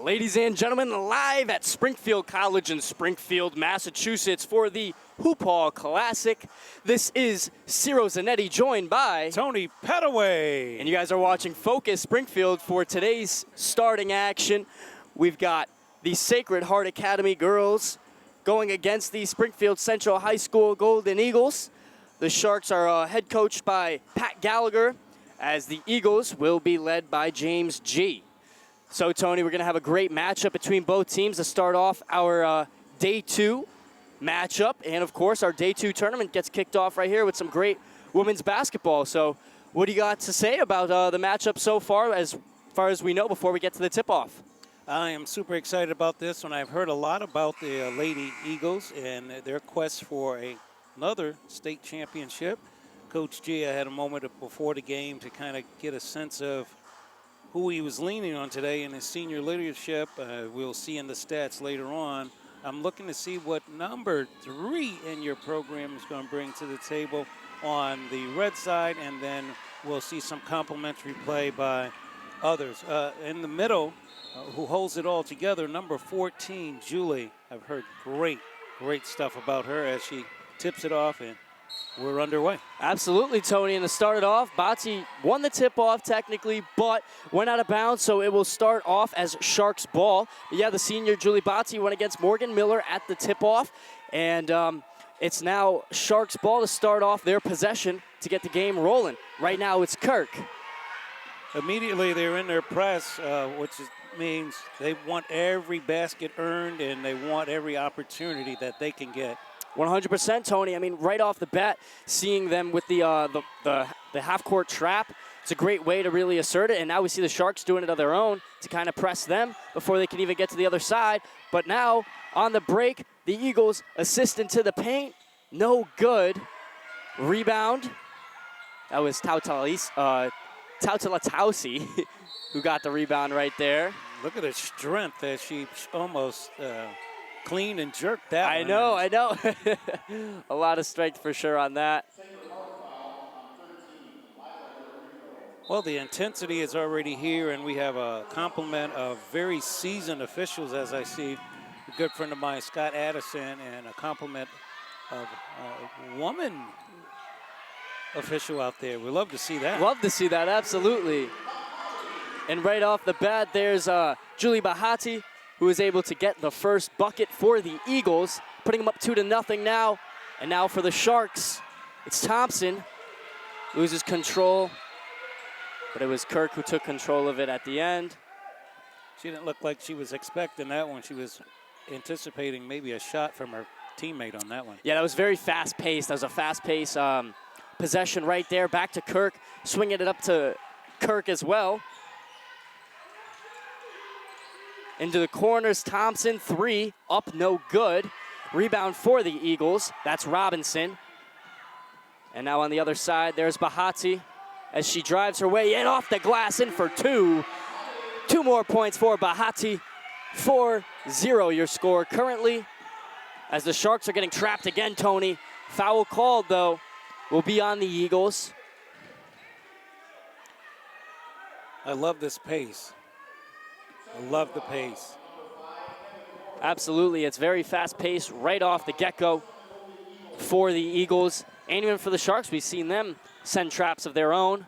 Ladies and gentlemen, live at Springfield College in Springfield, Massachusetts for the Hoophall Classic. This is Ciro Zanetti, joined by Tony Pettaway. And you guys are watching Focus Springfield for today's starting action. We've got the Sacred Heart Academy girls going against the Springfield Central High School Golden Eagles. The Sharks are head coached by Pat Gallagher, as the Eagles will be led by James G. So, Tony, we're going to have a great matchup between both teams to start off our Day 2 matchup. And, of course, our Day 2 tournament gets kicked off right here with some great women's basketball. So what do you got to say about the matchup so far as we know before we get to the tip-off? I am super excited about this one. I've heard a lot about the Lady Eagles and their quest for another state championship. Coach G, I had a moment before the game to kind of get a sense of who he was leaning on today in his senior leadership. We'll see in the stats later on. I'm looking to see what number 3 in your program is going to bring to the table on the red side, and then we'll see some complimentary play by others. In the middle, who holds it all together, number 14, Julie. I've heard great stuff about her as she tips it off, and we're underway. Absolutely, Tony. And to start it off, Bati won the tip-off technically, but went out of bounds, so it will start off as Sharks ball. But yeah, the senior Julie Bati went against Morgan Miller at the tip-off, and it's now Sharks ball to start off their possession to get the game rolling. Right now, it's Kirk. Immediately, they're in their press, means they want every basket earned, and they want every opportunity that they can get. 100%, Tony. I mean, right off the bat, seeing them with the half-court trap, it's a great way to really assert it. And now we see the Sharks doing it on their own to kind of press them before they can even get to the other side. But now, on the break, the Eagles assist into the paint. No good. Rebound. That was Tautalausi who got the rebound right there. Look at her strength as she almost clean and jerked that I know. A lot of strength for sure on that. Well, the intensity is already here, and we have a complement of very seasoned officials, as I see a good friend of mine, Scott Addison, and a complement of a woman official out there. We love to see that. Love to see that, absolutely. And right off the bat, there's Julie Bahati, who is able to get the first bucket for the Eagles, putting them up 2-0 now. And now for the Sharks, it's Thompson, loses control, but it was Kirk who took control of it at the end. She didn't look like she was expecting that one. She was anticipating maybe a shot from her teammate on that one. Yeah, that was very fast-paced. That was a fast-paced possession right there. Back to Kirk, swinging it up to Kirk as well. Into the corners, Thompson, 3, up, no good. Rebound for the Eagles, that's Robinson. And now on the other side, there's Bahati as she drives her way in off the glass, in for 2. 2 more points for Bahati. 4-0 your score currently, as the Sharks are getting trapped again, Tony. Foul called, though, will be on the Eagles. I love this pace. I love the pace. Absolutely, it's very fast-paced right off the get-go for the Eagles. And even for the Sharks, we've seen them send traps of their own.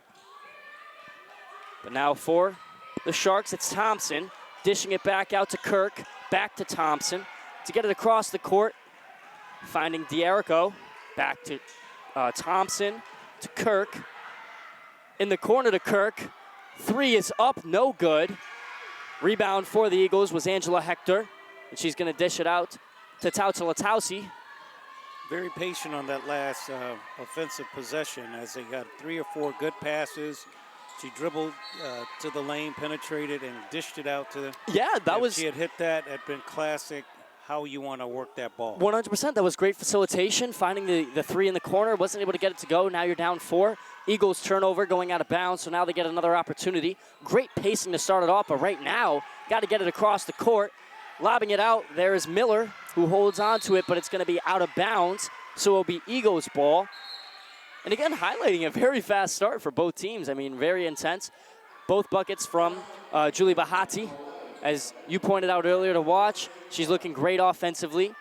But now for the Sharks, it's Thompson, dishing it back out to Kirk, back to Thompson, to get it across the court, finding D'Erico, back to Thompson, to Kirk. In the corner to Kirk, 3 is up, no good. Rebound for the Eagles was Angela Hector, and she's going to dish it out to Tautalausi. Very patient on that last offensive possession, as they got 3 or 4 good passes. She dribbled to the lane, penetrated, and dished it out to the. Yeah, that was. If she had hit that, it had been classic. How you want to work that ball. 100%. That was great facilitation, finding the 3 in the corner. Wasn't able to get it to go. Now you're down 4. Eagles turnover going out of bounds, so now they get another opportunity. Great pacing to start it off, but right now, got to get it across the court. Lobbing it out, there is Miller, who holds on to it, but it's going to be out of bounds, so it'll be Eagles ball. And again, highlighting a very fast start for both teams. I mean, very intense. Both buckets from Julie Bahati, as you pointed out earlier to watch, she's looking great offensively.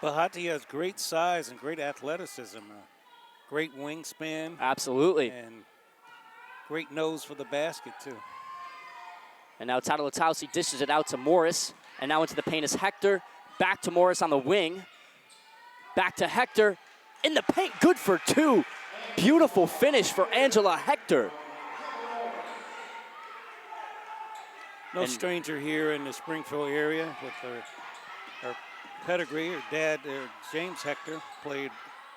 Bahati has great size and great athleticism, great wingspan. Absolutely. And great nose for the basket, too. And now Tatalotausi dishes it out to Morris. And now into the paint is Hector. Back to Morris on the wing. Back to Hector. In the paint, good for two. Beautiful finish for Angela Hector. No stranger here in the Springfield area with her pedigree. Her dad, James Hector, played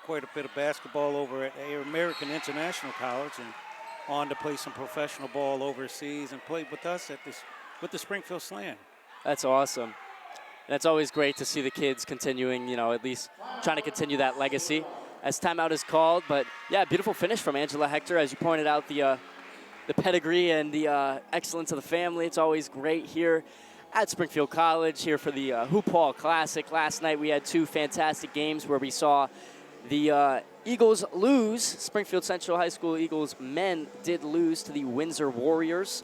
quite a bit of basketball over at American International College and on to play some professional ball overseas and played with us with the Springfield Slam. That's awesome. And it's always great to see the kids continuing, at least trying to continue that legacy as timeout is called. But yeah, beautiful finish from Angela Hector. As you pointed out, the pedigree and the excellence of the family. It's always great here at Springfield College, here for the Hoophall Classic. Last night we had two fantastic games where we saw the Eagles lose. Springfield Central High School Eagles men did lose to the Windsor Warriors.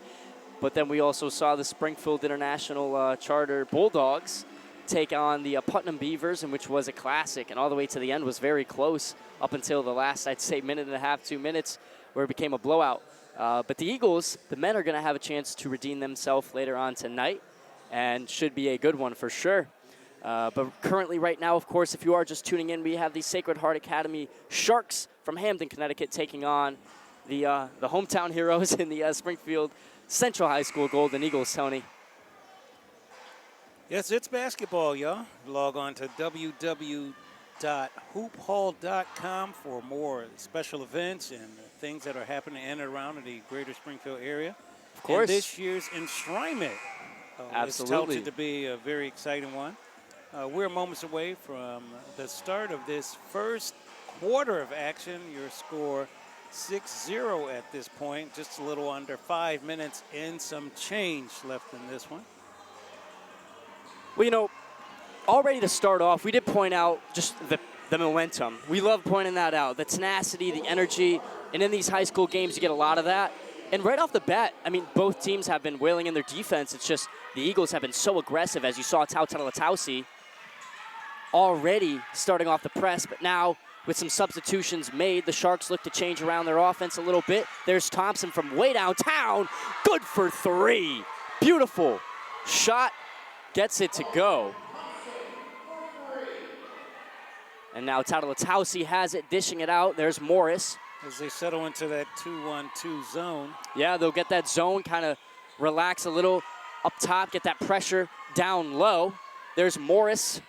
But then we also saw the Springfield International Charter Bulldogs take on the Putnam Beavers, and which was a classic, and all the way to the end was very close up until the last, I'd say, minute and a half, 2 minutes, where it became a blowout. But the Eagles, the men are going to have a chance to redeem themselves later on tonight, and should be a good one for sure. But currently right now, of course, if you are just tuning in, we have the Sacred Heart Academy Sharks from Hamden, Connecticut, taking on the hometown heroes in the Springfield Central High School Golden Eagles, Tony. Yes, it's basketball, y'all. Log on to www.hoophall.com for more special events and things that are happening in and around the greater Springfield area. Of course. And this year's enshrinement is touted to be a very exciting one. We're moments away from the start of this first quarter of action. Your score 6-0 at this point, just a little under 5 minutes and some change left in this one. Well, already to start off, we did point out just the momentum. We love pointing that out, the tenacity, the energy, and in these high school games, you get a lot of that. And right off the bat, I mean, both teams have been wailing in their defense. It's just the Eagles have been so aggressive, as you saw Tatalotausi already starting off the press, but now with some substitutions made, the Sharks look to change around their offense a little bit. There's Thompson from way downtown. Good for three. Beautiful shot. Gets it to go. And now Tatalotausi has it, dishing it out. There's Morris. As they settle into that 2-1-2 zone. Yeah, they'll get that zone, kind of relax a little up top, get that pressure down low. There's Morris.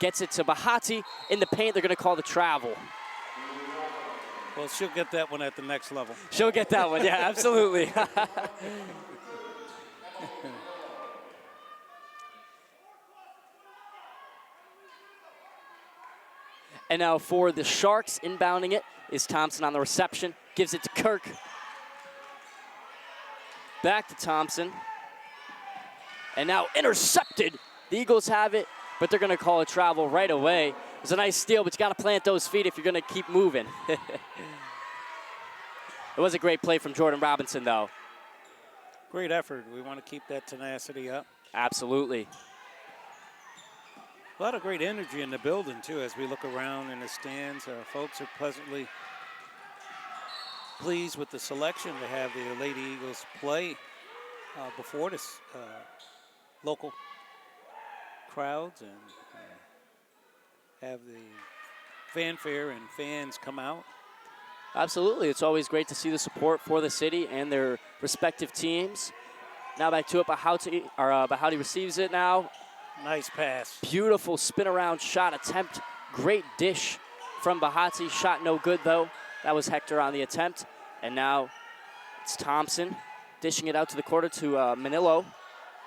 Gets it to Bahati. In the paint, they're going to call the travel. Well, she'll get that one at the next level. She'll get that one, yeah, absolutely. And now for the Sharks, inbounding it is Thompson on the reception. Gives it to Kirk. Back to Thompson. And now intercepted. The Eagles have it, but they're going to call a travel right away. It was a nice steal, but you got to plant those feet if you're going to keep moving. It was a great play from Jordan Robinson, though. Great effort. We want to keep that tenacity up. Absolutely. A lot of great energy in the building, too, as we look around in the stands. Folks are pleasantly pleased with the selection to have the Lady Eagles play before this local crowds and have the fanfare and fans come out. Absolutely. It's always great to see the support for the city and their respective teams. Now back to it. Bahati receives it now. Nice pass. Beautiful spin around shot attempt. Great dish from Bahati. Shot no good, though. That was Hector on the attempt. And now it's Thompson dishing it out to the corner to Manillo.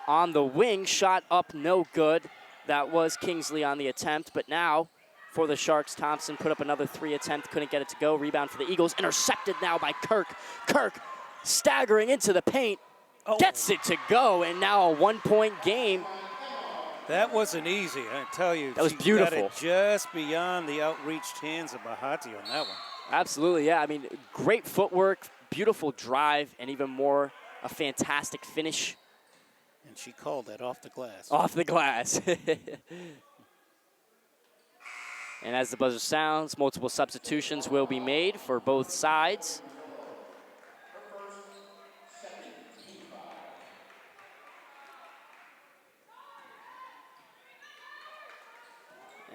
On the wing, shot up no good. That was Kingsley on the attempt. But now for the Sharks, Thompson put up another 3 attempt. Couldn't get it to go. Rebound for the Eagles. Intercepted now by Kirk. Kirk staggering into the paint. Gets it to go. And now a 1-point game. That wasn't easy, I tell you. That was beautiful. Got it just beyond the outreached hands of Bahati on that one. Absolutely, yeah. I mean, great footwork, beautiful drive, and even more, a fantastic finish And she called that off the glass. Off the glass. And as the buzzer sounds, multiple substitutions will be made for both sides.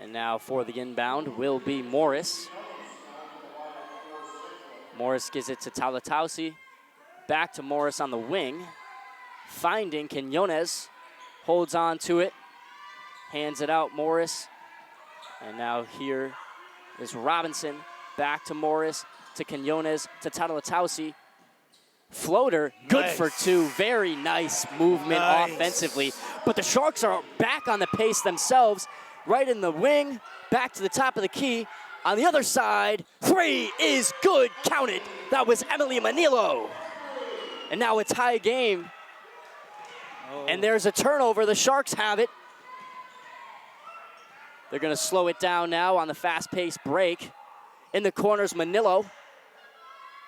And now for the inbound will be Morris. Morris gives it to Talatausi. Back to Morris on the wing. Finding Quinones. Holds on to it. Hands it out, Morris. And now here is Robinson. Back to Morris, to Quinones, to Talatausi. Floater, good Nice. for two. Very nice movement offensively. But the Sharks are back on the pace themselves. Right in the wing, back to the top of the key. On the other side, three is good, counted. That was Emily Manilo. And now a tie game. And there's a turnover, the Sharks have it. They're gonna slow it down now on the fast-paced break. In the corners, Manilo.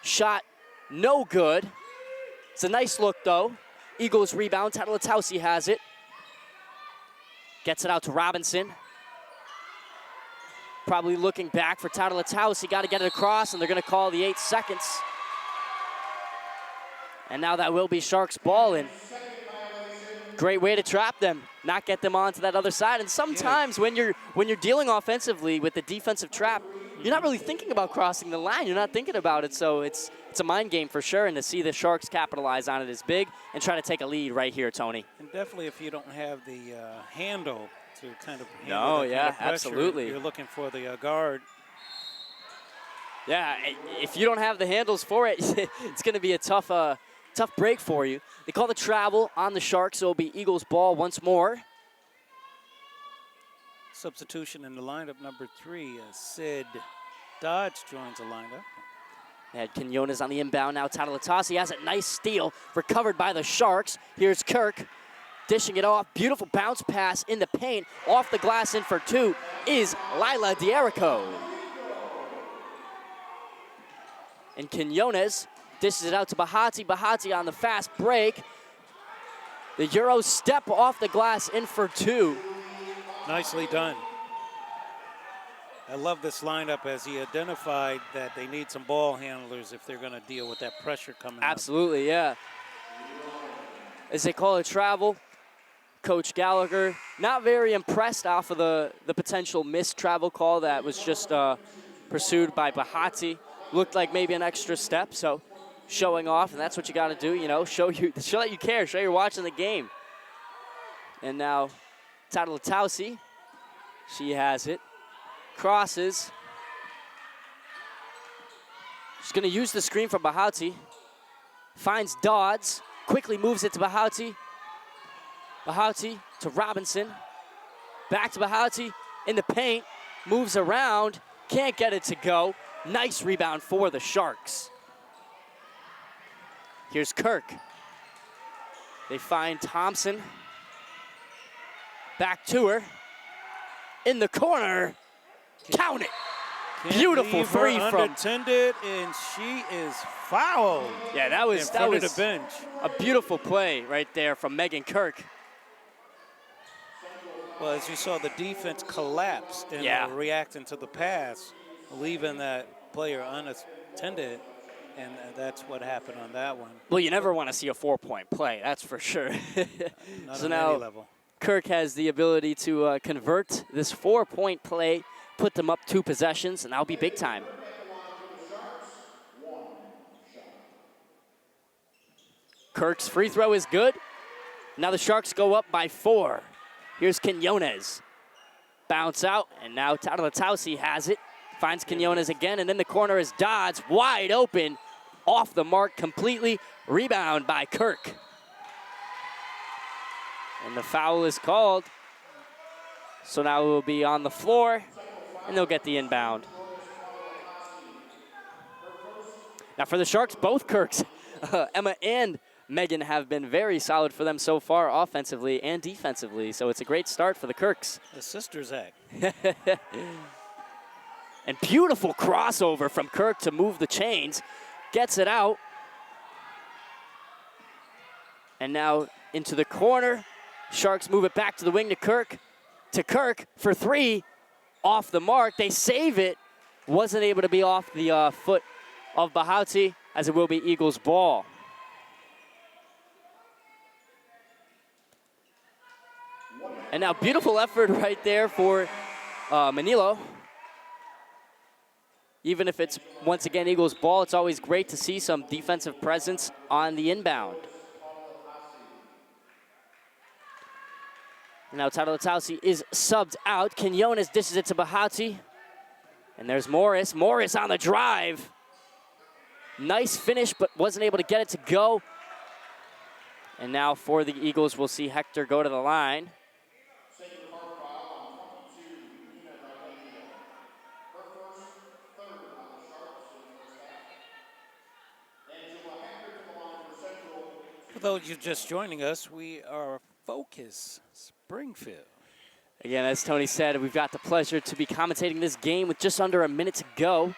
Shot no good. It's a nice look though. Eagles rebound, Talatausi has it. Gets it out to Robinson. Probably looking back for Talatausi. Got to get it across, and they're going to call the 8 seconds. And now that will be Sharks ball, and great way to trap them, not get them onto that other side. And sometimes when you're dealing offensively with the defensive trap, you're not really thinking about crossing the line. You're not thinking about it, so it's a mind game for sure. And to see the Sharks capitalize on it is big and try to take a lead right here, Tony. And definitely if you don't have the handle to kind of No, handle that yeah, kind of pressure, absolutely. You're looking for the guard. Yeah, if you don't have the handles for it, it's going to be a tough break for you. They call the travel on the Sharks, so it'll be Eagles ball once more. Substitution in the lineup, number 3, Sid Dodge joins the lineup. They had Quinones on the inbound now. Talatausi has a nice steal, recovered by the Sharks. Here's Kirk, dishing it off. Beautiful bounce pass in the paint. Off the glass in for two is Lila D'Erico. And Quinones dishes it out to Bahati. Bahati on the fast break. The Euro step off the glass in for two. Nicely done. I love this lineup as he identified that they need some ball handlers if they're going to deal with that pressure coming up. Absolutely, yeah. As they call it travel, Coach Gallagher not very impressed off of the potential missed travel call that was just pursued by Bahati. Looked like maybe an extra step, so showing off, and that's what you got to do, you know, show that you care, show you're watching the game. And now Talatausi, she has it. Crosses. She's going to use the screen from Bahati. Finds Dodds. Quickly moves it to Bahati. Bahati to Robinson. Back to Bahati in the paint. Moves around. Can't get it to go. Nice rebound for the Sharks. Here's Kirk. They find Thompson. Back to her. In the corner. Count it. Beautiful three from unattended, and she is fouled. Yeah, that was the bench. A beautiful play right there from Megan Kirk. Well, as you saw, the defense collapsed and reacting to the pass, leaving that player unattended, and that's what happened on that one. Well, you never want to see a 4-point play, that's for sure. Not so on now any level. Kirk has the ability to convert this 4-point play, put them up 2 possessions, and that'll be big time. Kirk's free throw is good. Now the Sharks go up by 4. Here's Quinones. Bounce out, and now Talatausi has it. Finds Quinones again, and in the corner is Dodds, wide open, off the mark completely. Rebound by Kirk. And the foul is called. So now we'll be on the floor, and they'll get the inbound. Now for the Sharks, both Kirks, Emma and Megan, have been very solid for them so far, offensively and defensively. So it's a great start for the Kirks. The sisters act. And beautiful crossover from Kirk to move the chains. Gets it out. And now into the corner. Sharks move it back to the wing to Kirk. To Kirk for three. Off the mark. They save it. Wasn't able to be off the foot of Bahati, as it will be Eagles ball. And now beautiful effort right there for Manilo. Even if it's, once again, Eagles ball, it's always great to see some defensive presence on the inbound. Now Tatalotausi is subbed out. Quinones dishes it to Bahati. And there's Morris. Morris on the drive. Nice finish, but wasn't able to get it to go. And now for the Eagles, we'll see Hector go to the line. For those of you just joining us, we are Focus Springfield. Again, as Tony said, we've got the pleasure to be commentating this game with just under a minute to go,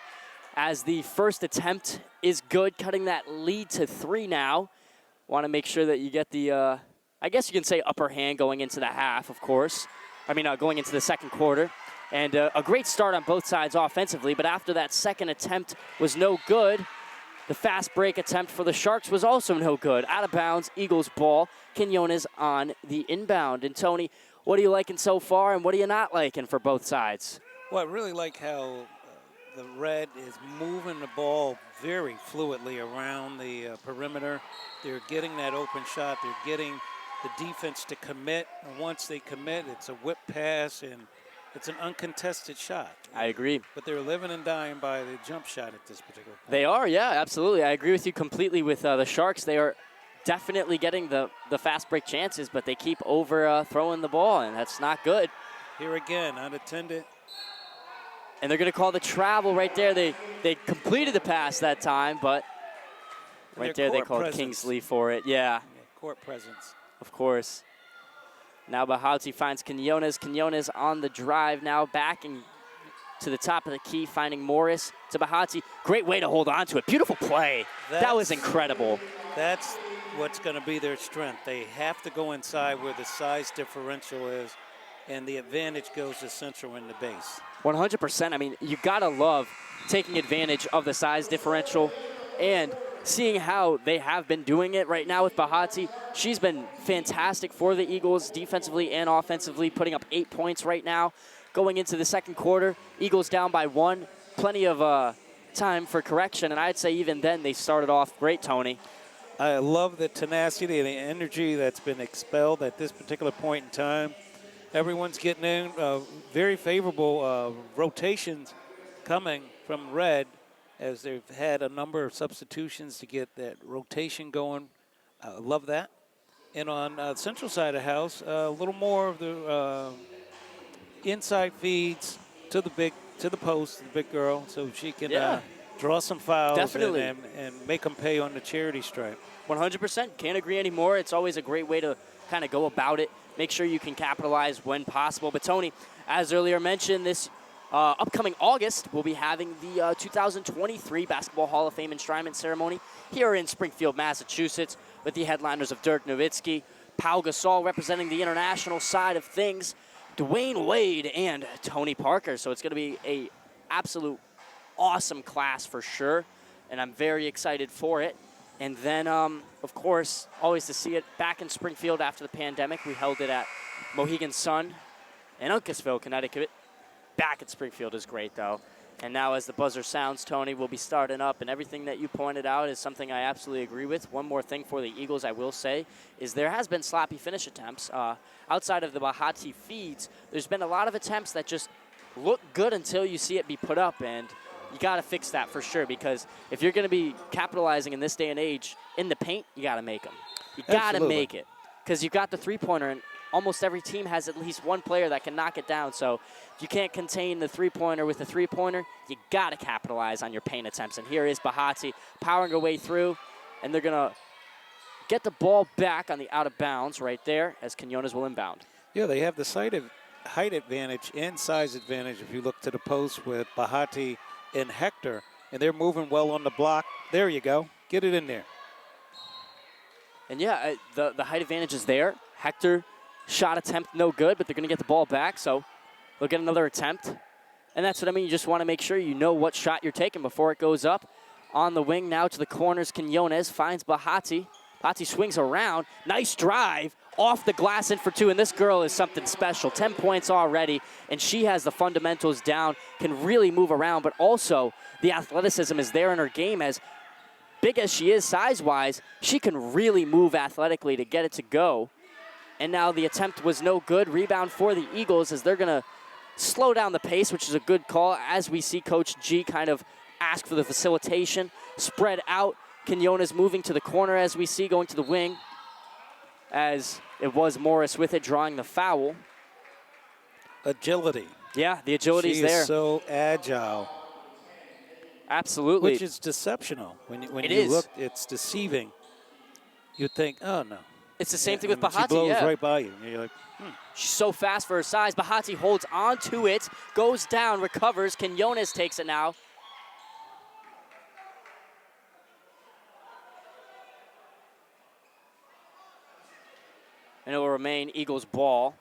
as the first attempt is good, cutting that lead to 3 now. Want to make sure that you get the, I guess you can say, upper hand going into the half, of course. I mean, going into the second quarter. And a great start on both sides offensively, but after that second attempt was no good. The fast break attempt for the Sharks was also no good. Out of bounds, Eagles ball. Quinones on the inbound. And Tony, what are you liking so far, and what are you not liking for both sides? Well, I really like how the Red is moving the ball very fluidly around the perimeter. They're getting that open shot. They're getting the defense to commit. And once they commit, it's a whip pass, and it's an uncontested shot. I agree. But they're living and dying by the jump shot at this particular point. They are, yeah, absolutely. I agree with you completely with the Sharks. They are definitely getting the fast break chances, but they keep throwing the ball, and that's not good. Here again, unattended. And they're going to call the travel right there. They completed the pass that time, but right there they called Kingsley for it. Yeah. Court presence. Of course. Now Bahati finds Quinones. Quinones on the drive now, backing to the top of the key, finding Morris to Bahati. Great way to hold on to it. Beautiful play. That was incredible. That's what's going to be their strength. They have to go inside where the size differential is, and the advantage goes to Central in the base. 100%. I mean, you got to love taking advantage of the size differential and seeing how they have been doing it right now with Bahati. She's been fantastic for the Eagles defensively and offensively, putting up 8 points right now. Going into the second quarter, Eagles down by 1. Plenty of time for correction, and I'd say even then they started off great, Tony. I love the tenacity and the energy that's been expelled at this particular point in time. Everyone's getting in. Very favorable rotations coming from Red, as they've had a number of substitutions to get that rotation going. I love that. And on the central side of the house, a little more of the inside feeds to the post, the big girl, so she can draw some fouls and make them pay on the charity stripe. 100%. Can't agree anymore. It's always a great way to kind of go about it. Make sure you can capitalize when possible. But Tony, as earlier mentioned, this upcoming August, we'll be having the 2023 Basketball Hall of Fame enshrinement ceremony here in Springfield, Massachusetts, with the headliners of Dirk Nowitzki, Pau Gasol representing the international side of things, Dwayne Wade, and Tony Parker. So it's going to be a absolute awesome class for sure, and I'm very excited for it. And then, of course, always to see it back in Springfield after the pandemic. We held it at Mohegan Sun in Uncasville, Connecticut. Back at Springfield is great, though. And now as the buzzer sounds, Tony, we'll be starting up. And everything that you pointed out is something I absolutely agree with. One more thing for the Eagles I will say is there has been sloppy finish attempts. Outside of the Bahati feeds, there's been a lot of attempts that just look good until you see it be put up. And you got to fix that for sure, because if you're going to be capitalizing in this day and age in the paint, you got to make them. You got to make it, because you've got the three-pointer, and almost every team has at least one player that can knock it down. So if you can't contain the three-pointer with the three-pointer, you got to capitalize on your paint attempts. And here is Bahati powering her way through, and they're going to get the ball back on the out-of-bounds right there as Quinones will inbound. Yeah, they have the height advantage and size advantage if you look to the post with Bahati and Hector, and they're moving well on the block. There you go. Get it in there. And yeah, the height advantage is there. Hector shot attempt no good, but they're going to get the ball back, so they'll get another attempt. And that's what I mean. You just want to make sure you know what shot you're taking before it goes up. On the wing now to the corners, Quinones finds Bahati. Bahati swings around. Nice drive off the glass in for two, and this girl is something special. 10 points already, and she has the fundamentals down, can really move around, but also the athleticism is there in her game. As big as she is size-wise, she can really move athletically to get it to go. And now the attempt was no good. Rebound for the Eagles as they're going to slow down the pace, which is a good call, as we see Coach G kind of ask for the facilitation. Spread out. Quinones moving to the corner as we see, going to the wing, as it was Morris with it, drawing the foul. Agility. Yeah, the agility's there. She is so agile. Absolutely. Which is deceptional. When you is. Look, it's deceiving. You'd think, oh, no. It's the same thing with Bahati. She blows yeah. right by you. And you're like, She's so fast for her size. Bahati holds on to it, goes down, recovers. Quinones takes it now. And it will remain Eagles ball.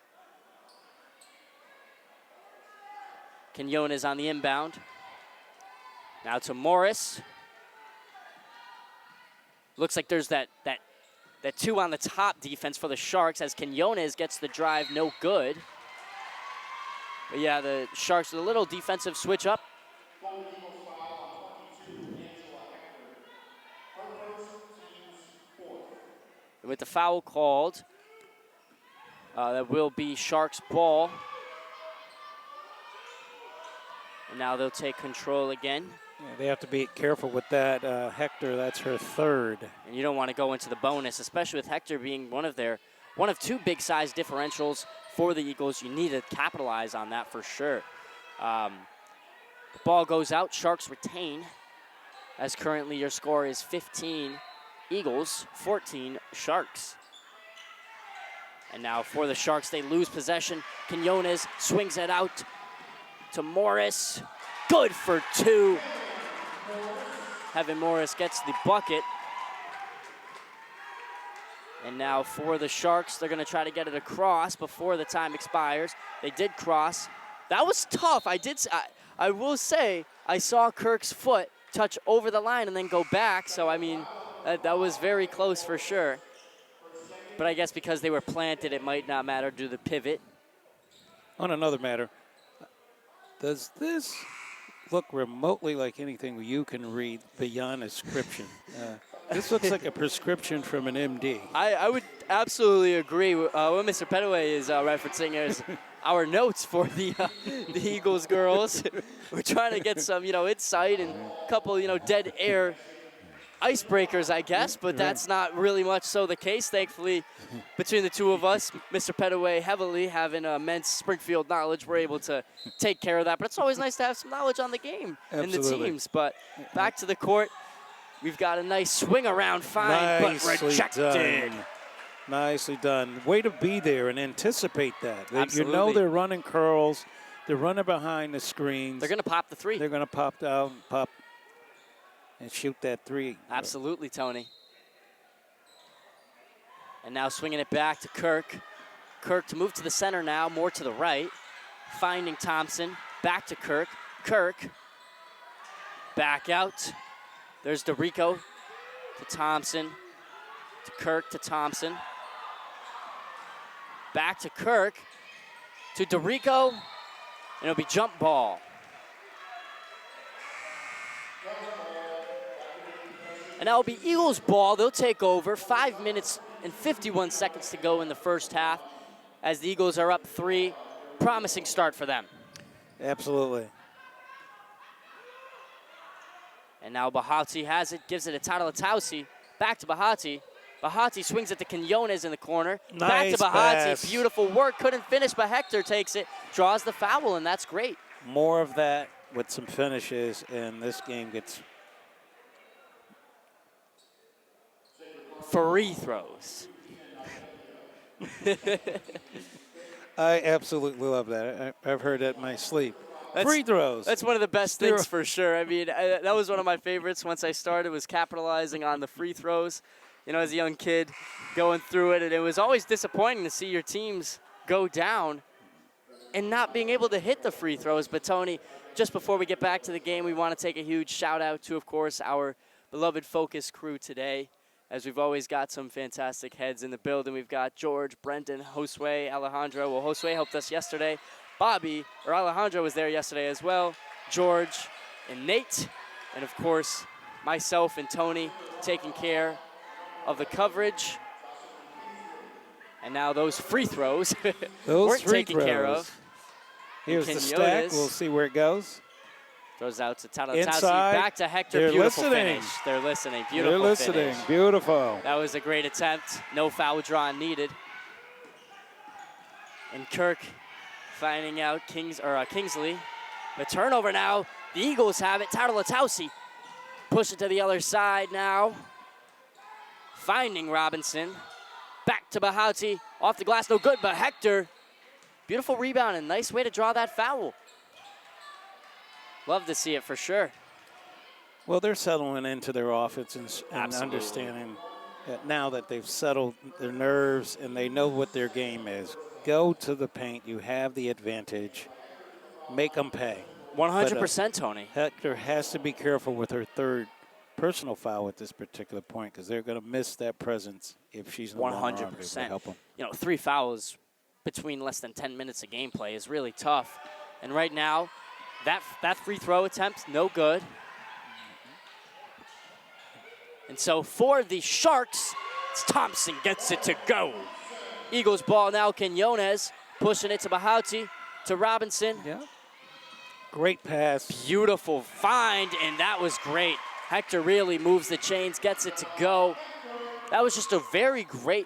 Quinones on the inbound. Now to Morris. Looks like there's that two on the top defense for the Sharks as Quinones gets the drive no good. But yeah, the Sharks with a little defensive switch up. And with the foul called, that will be Sharks ball. And now they'll take control again. yeah, they have to be careful with that. Hector, that's her third. And you don't want to go into the bonus, especially with Hector being one of two big size differentials for the Eagles. You need to capitalize on that for sure. The ball goes out, Sharks retain, as currently your score is 15 Eagles, 14 Sharks. And now for the Sharks, they lose possession. Quinones swings it out to Morris. Good for two. Heaven Morris gets the bucket. And now for the Sharks, they're going to try to get it across before the time expires. They did cross. That was tough. I will say, I saw Kirk's foot touch over the line and then go back. So, I mean, that was very close for sure. But I guess because they were planted, it might not matter due to the pivot. On another matter, does this look remotely like anything you can read beyond a description? This looks like a prescription from an MD. I would absolutely agree. What Mr. Pettaway is referencing is our notes for the Eagles girls. We're trying to get some, insight and a couple, dead air icebreakers, I guess, but that's not really much so the case. Thankfully, between the two of us, Mr. Pettaway heavily having immense Springfield knowledge, we're able to take care of that. But it's always nice to have some knowledge on the game and the teams. But back to the court, we've got a nice swing around fine, but rejected. Nicely done. Way to be there and anticipate that. Absolutely. You know they're running curls. They're running behind the screens. They're going to pop the three. They're going to pop down, pop, and shoot that three. Absolutely, Tony. And now swinging it back to Kirk. Kirk to move to the center now, more to the right. Finding Thompson. Back to Kirk. Kirk. Back out. There's DeRico to Thompson. To Kirk to Thompson. Back to Kirk. To DeRico. And it'll be jump ball. And that'll be Eagles ball. They'll take over. 5 minutes and 51 seconds to go in the first half as the Eagles are up 3. Promising start for them. Absolutely. And now Bahati has it, gives it to Tatalotausi. Back to Bahati. Bahati swings it to Quinones in the corner. Nice back to Bahati. pass. Beautiful work. Couldn't finish, but Hector takes it, draws the foul, and that's great. More of that with some finishes, and this game gets free throws. I absolutely love that. I've heard that in my sleep. Free throws. That's one of the best things for sure. I mean, that was one of my favorites once I started, was capitalizing on the free throws. you know, as a young kid going through it. And it was always disappointing to see your teams go down and not being able to hit the free throws. But, Tony, just before we get back to the game, we want to take a huge shout-out to, of course, our beloved Focus crew today, as we've always got some fantastic heads in the building. We've got George, Brendon, Josué, Alejandro. Well, Josué helped us yesterday. Alejandro was there yesterday as well. George and Nate, and, of course, myself and Tony taking care of the coverage. And now those free throws weren't taken care of. Here's the stack. We'll see where it goes. Throws out to Tatatasi. Back to Hector. They're Beautiful listening. finish. They're listening. Beautiful They're listening. finish. Beautiful. That was a great attempt. No foul drawn needed. And Kirk finding out Kingsley. The turnover now. The Eagles have it. Tatatasi push it to the other side now. Finding Robinson. Back to Bahati. Off the glass. No good, but Hector. Beautiful rebound and nice way to draw that foul. Love to see it for sure. Well, they're settling into their offense and understanding that now that they've settled their nerves and they know what their game is. Go to the paint. You have the advantage. Make them pay. 100%, Tony. Hector has to be careful with her third personal foul at this particular point because they're going to miss that presence if she's no longer able to help them. You know, 3 fouls between less than 10 minutes of gameplay is really tough. And right now, that free throw attempt, no good. And so for the Sharks, Thompson gets it to go. Eagles ball now, Quinones pushing it to Bahati, to Robinson. Yeah. Great pass. Beautiful find, and that was great. Hector really moves the chains, gets it to go. That was just a very great,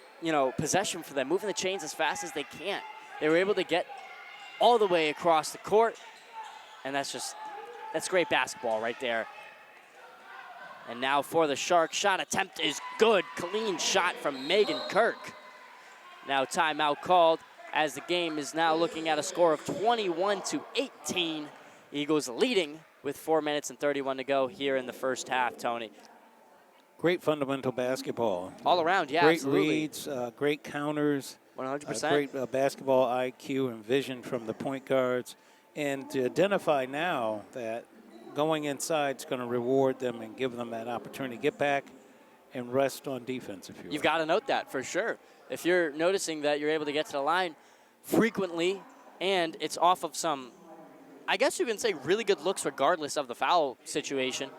possession for them, moving the chains as fast as they can. They were able to get all the way across the court, and that's great basketball right there. And now for the Sharks, shot attempt is good. Clean shot from Megan Kirk. Now timeout called as the game is now looking at a score of 21-18. Eagles leading with 4 minutes and 31 to go here in the first half, Tony. Great fundamental basketball. All around, yeah, great absolutely. Reads, great counters. 100%. Great basketball IQ and vision from the point guards. And to identify now that going inside is going to reward them and give them that opportunity to get back and rest on defense, if you will. You've got to note that for sure. If you're noticing that you're able to get to the line frequently and it's off of some, I guess you can say, really good looks regardless of the foul situation,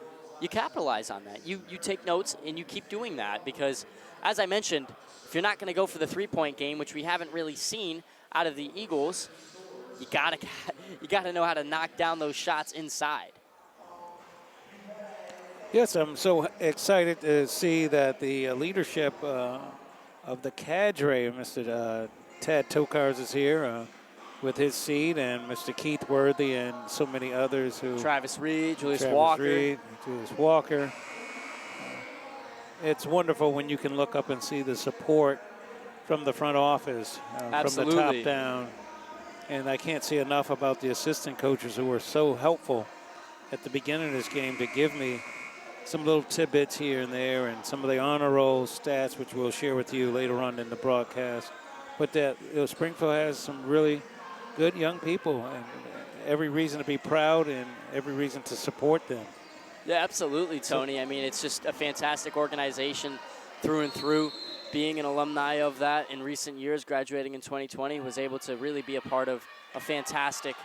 you capitalize on that. You take notes and you keep doing that because, as I mentioned, if you're not going to go for the three-point game, which we haven't really seen out of the Eagles, you gotta know how to knock down those shots inside. Yes, I'm so excited to see that the leadership of the cadre, Mr. Tad Tokars is here with his seat, and Mr. Keith Worthy and so many others who. Travis Reed, Julius Walker. It's wonderful when you can look up and see the support from the front office, from the top down. And I can't say enough about the assistant coaches who were so helpful at the beginning of this game to give me some little tidbits here and there and some of the honor roll stats, which we'll share with you later on in the broadcast. But that Springfield has some really good young people, and every reason to be proud and every reason to support them. Yeah, absolutely, Tony. I mean, it's just a fantastic organization through and through. Being an alumni of that in recent years, graduating in 2020, was able to really be a part of a fantastic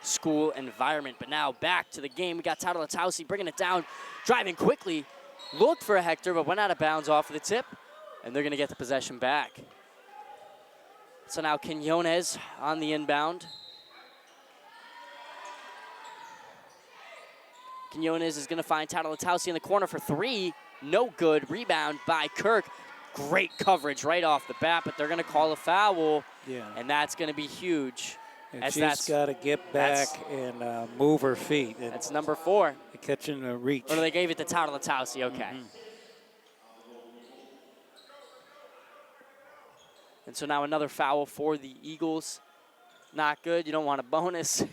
school environment. But now back to the game. We got Tatatasi bringing it down, driving quickly, looked for a Hector, but went out of bounds off of the tip, and they're going to get the possession back. So now Quinones on the inbound. Quinones is going to find Tatatasi in the corner for 3. No good. Rebound by Kirk. Great coverage right off the bat, but they're going to call a foul, and that's going to be huge. And she's got to get back and move her feet. And that's number 4. Catching a reach. Or they gave it to Tatatasi, okay. Mm-hmm. And so now another foul for the Eagles. Not good. You don't want a bonus.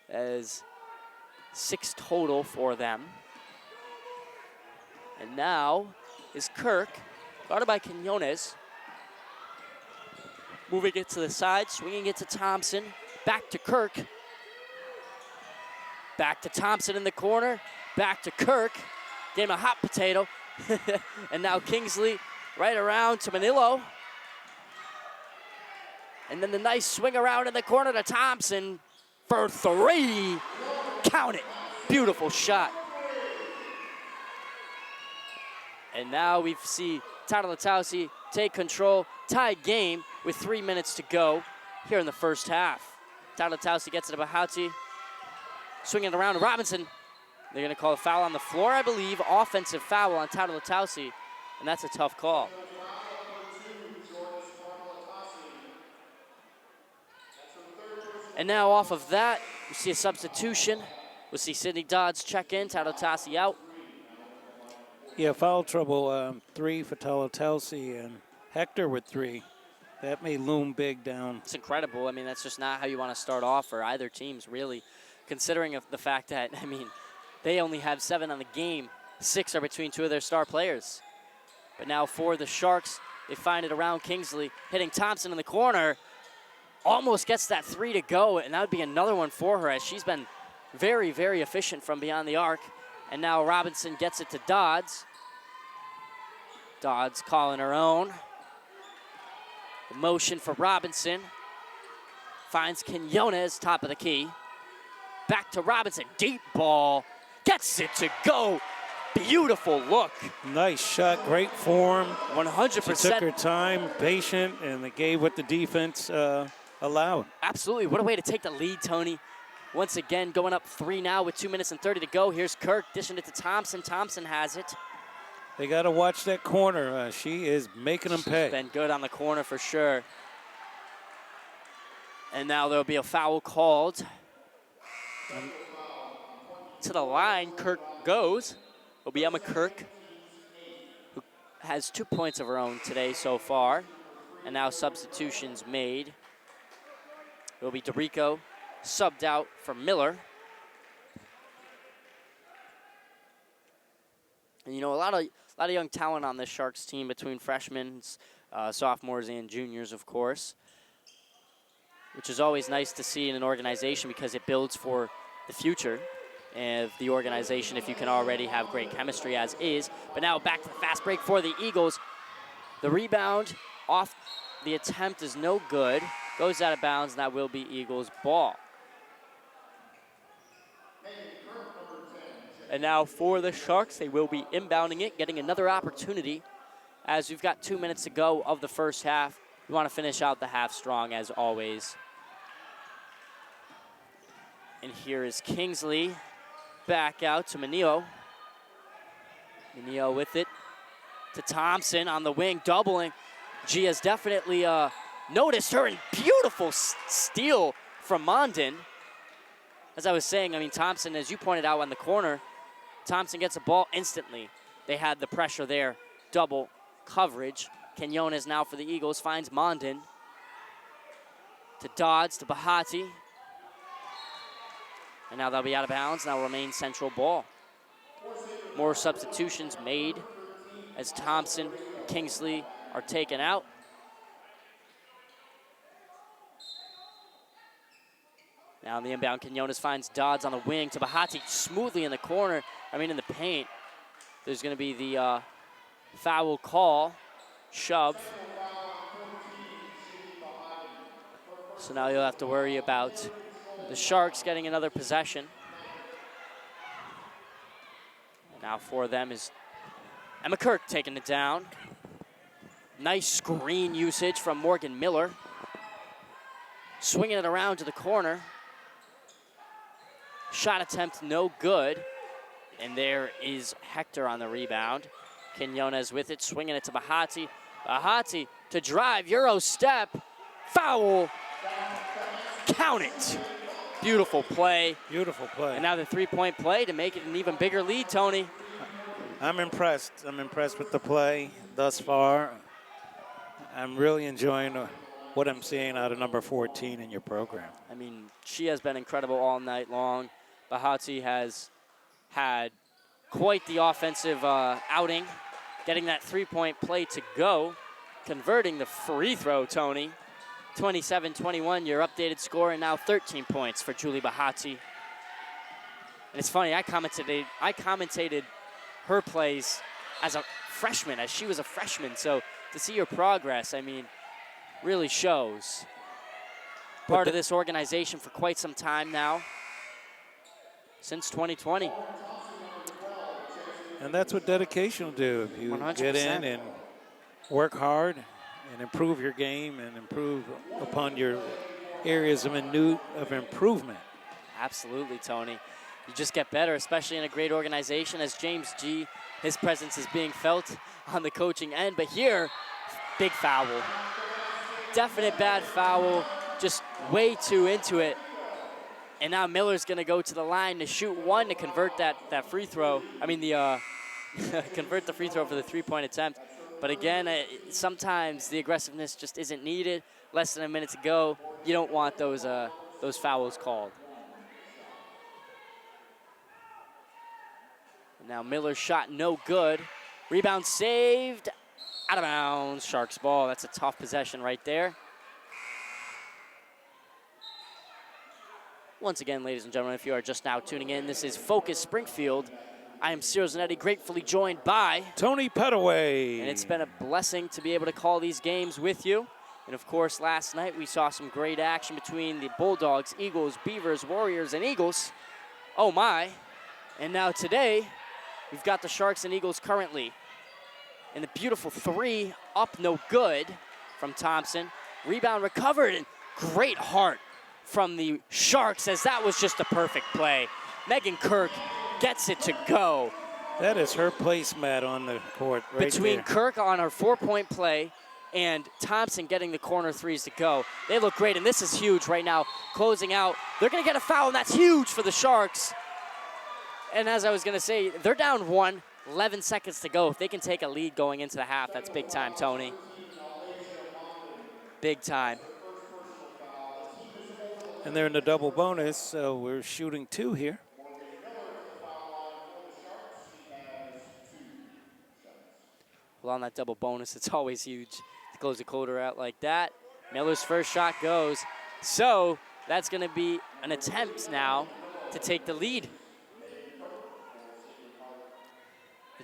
As 6 total for them. And now is Kirk, guarded by Quinones. Moving it to the side, swinging it to Thompson. Back to Kirk. Back to Thompson in the corner. Back to Kirk. Gave him a hot potato. And now Kingsley right around to Manilo. And then the nice swing around in the corner to Thompson for 3. Count it. Beautiful shot. And now we see Tatalotausi take control. Tied game with 3 minutes to go here in the first half. Tatalotausi gets it to Bahati. Swinging it around to Robinson. They're going to call a foul on the floor, I believe. Offensive foul on Tatalotausi. And that's a tough call. And now off of that, we see a substitution. We'll see Sidney Dodds check in, Tatalotausi out. Yeah, foul trouble, 3 for Tatalotausi and Hector with 3. That may loom big down. It's incredible. I mean, that's just not how you want to start off for either teams, really, considering of the fact that, I mean, they only have 7 on the game. 6 are between 2 of their star players. But now for the Sharks, they find it around Kingsley, hitting Thompson in the corner. Almost gets that 3 to go, and that would be another one for her, as she's been very, very efficient from beyond the arc. And now Robinson gets it to Dodds. Dodds calling her own. The motion for Robinson. Finds Quinones, top of the key. Back to Robinson, deep ball. Gets it to go. Beautiful look. Nice shot, great form. 100%. She took her time, patient, and they gave what the defense allowed. Absolutely, what a way to take the lead, Tony. Once again, going up 3 now with 2 minutes and 30 to go. Here's Kirk dishing it to Thompson. Thompson has it. They got to watch that corner. She is making them pay. She's been good on the corner for sure. And now there'll be a foul called. To the line, Kirk goes. It'll be Emma Kirk, who has 2 points of her own today so far. And now substitutions made. It'll be DeRico subbed out for Miller. And you know, a lot of young talent on this Sharks team between freshmen, sophomores, and juniors, of course, which is always nice to see in an organization because it builds for the future of the organization if you can already have great chemistry as is. But now back to the fast break for the Eagles. The rebound off the attempt is no good. Goes out of bounds, and that will be Eagles ball. And now for the Sharks, they will be inbounding it, getting another opportunity as we've got 2 minutes to go of the first half. We want to finish out the half strong as always. And here is Kingsley back out to Manio. Manio with it to Thompson on the wing, doubling. G has definitely noticed her, and beautiful steal from Mondin. As I was saying, I mean, Thompson, as you pointed out on the corner, Thompson gets a ball instantly. They had the pressure there, double coverage. Quinones now for the Eagles, finds Mondin. To Dodds, to Bahati. And now they'll be out of bounds, now remain central ball. More substitutions made as Thompson and Kingsley are taken out. Now in the inbound, Quinones finds Dodds on the wing to Bahati, smoothly in the corner, in the paint. There's gonna be the foul call, shove. So now you'll have to worry about the Sharks getting another possession. And now for them is Emma Kirk taking it down. Nice screen usage from Morgan Miller. Swinging it around to the corner. Shot attempt no good. And there is Hector on the rebound. Quinones with it, swinging it to Bahati. Bahati to drive, Euro step, foul. Count it. Beautiful play. Beautiful play. And now the three-point play to make it an even bigger lead, Tony. I'm impressed. I'm impressed with the play thus far. I'm really enjoying what I'm seeing out of number 14 in your program. I mean, she has been incredible all night long. Bahati has had quite the offensive outing getting that three-point play to go, converting the free throw, Tony. 27-21, your updated score, and now 13 points for Julie Bahati. And it's funny, I commentated her plays as a freshman, as she was a freshman. So to see your progress, I mean, really shows. Part of this organization for quite some time now, since 2020. And that's what dedication will do. If you 100%. Get in and work hard and improve your game and improve upon your areas of improvement. Absolutely, Tony. You just get better, especially in a great organization. As James G., his presence is being felt on the coaching end. But here, big foul. Definite bad foul, just way too into it. And now Miller's going to go to the line to shoot one to convert that free throw. I mean, convert the free throw for the three-point attempt. But again, sometimes the aggressiveness just isn't needed. Less than a minute to go. You don't want those fouls called. And now Miller's shot no good. Rebound saved. Out of bounds. Sharks ball. That's a tough possession right there. Once again, ladies and gentlemen, if you are just now tuning in, this is Focus Springfield. I am Ciro Zanetti, gratefully joined by Tony Pettaway. And it's been a blessing to be able to call these games with you. And of course, last night we saw some great action between the Bulldogs, Eagles, Beavers, Warriors, and Eagles. Oh my. And now today, we've got the Sharks and Eagles currently. And the beautiful three, up no good from Thompson. Rebound recovered, and great heart from the Sharks, as that was just a perfect play. Megan Kirk gets it to go. That is her placemat on the court right Between there. Kirk on her four-point play and Thompson getting the corner threes to go. They look great, and this is huge right now. Closing out. They're going to get a foul, and that's huge for the Sharks. And as I was going to say, they're down 1, 11 seconds to go. If they can take a lead going into the half, that's big time, Tony. Big time. And they're in the double bonus, so we're shooting 2 here. Well, on that double bonus, it's always huge to close the quarter out like that. Miller's first shot goes. So that's going to be an attempt now to take the lead.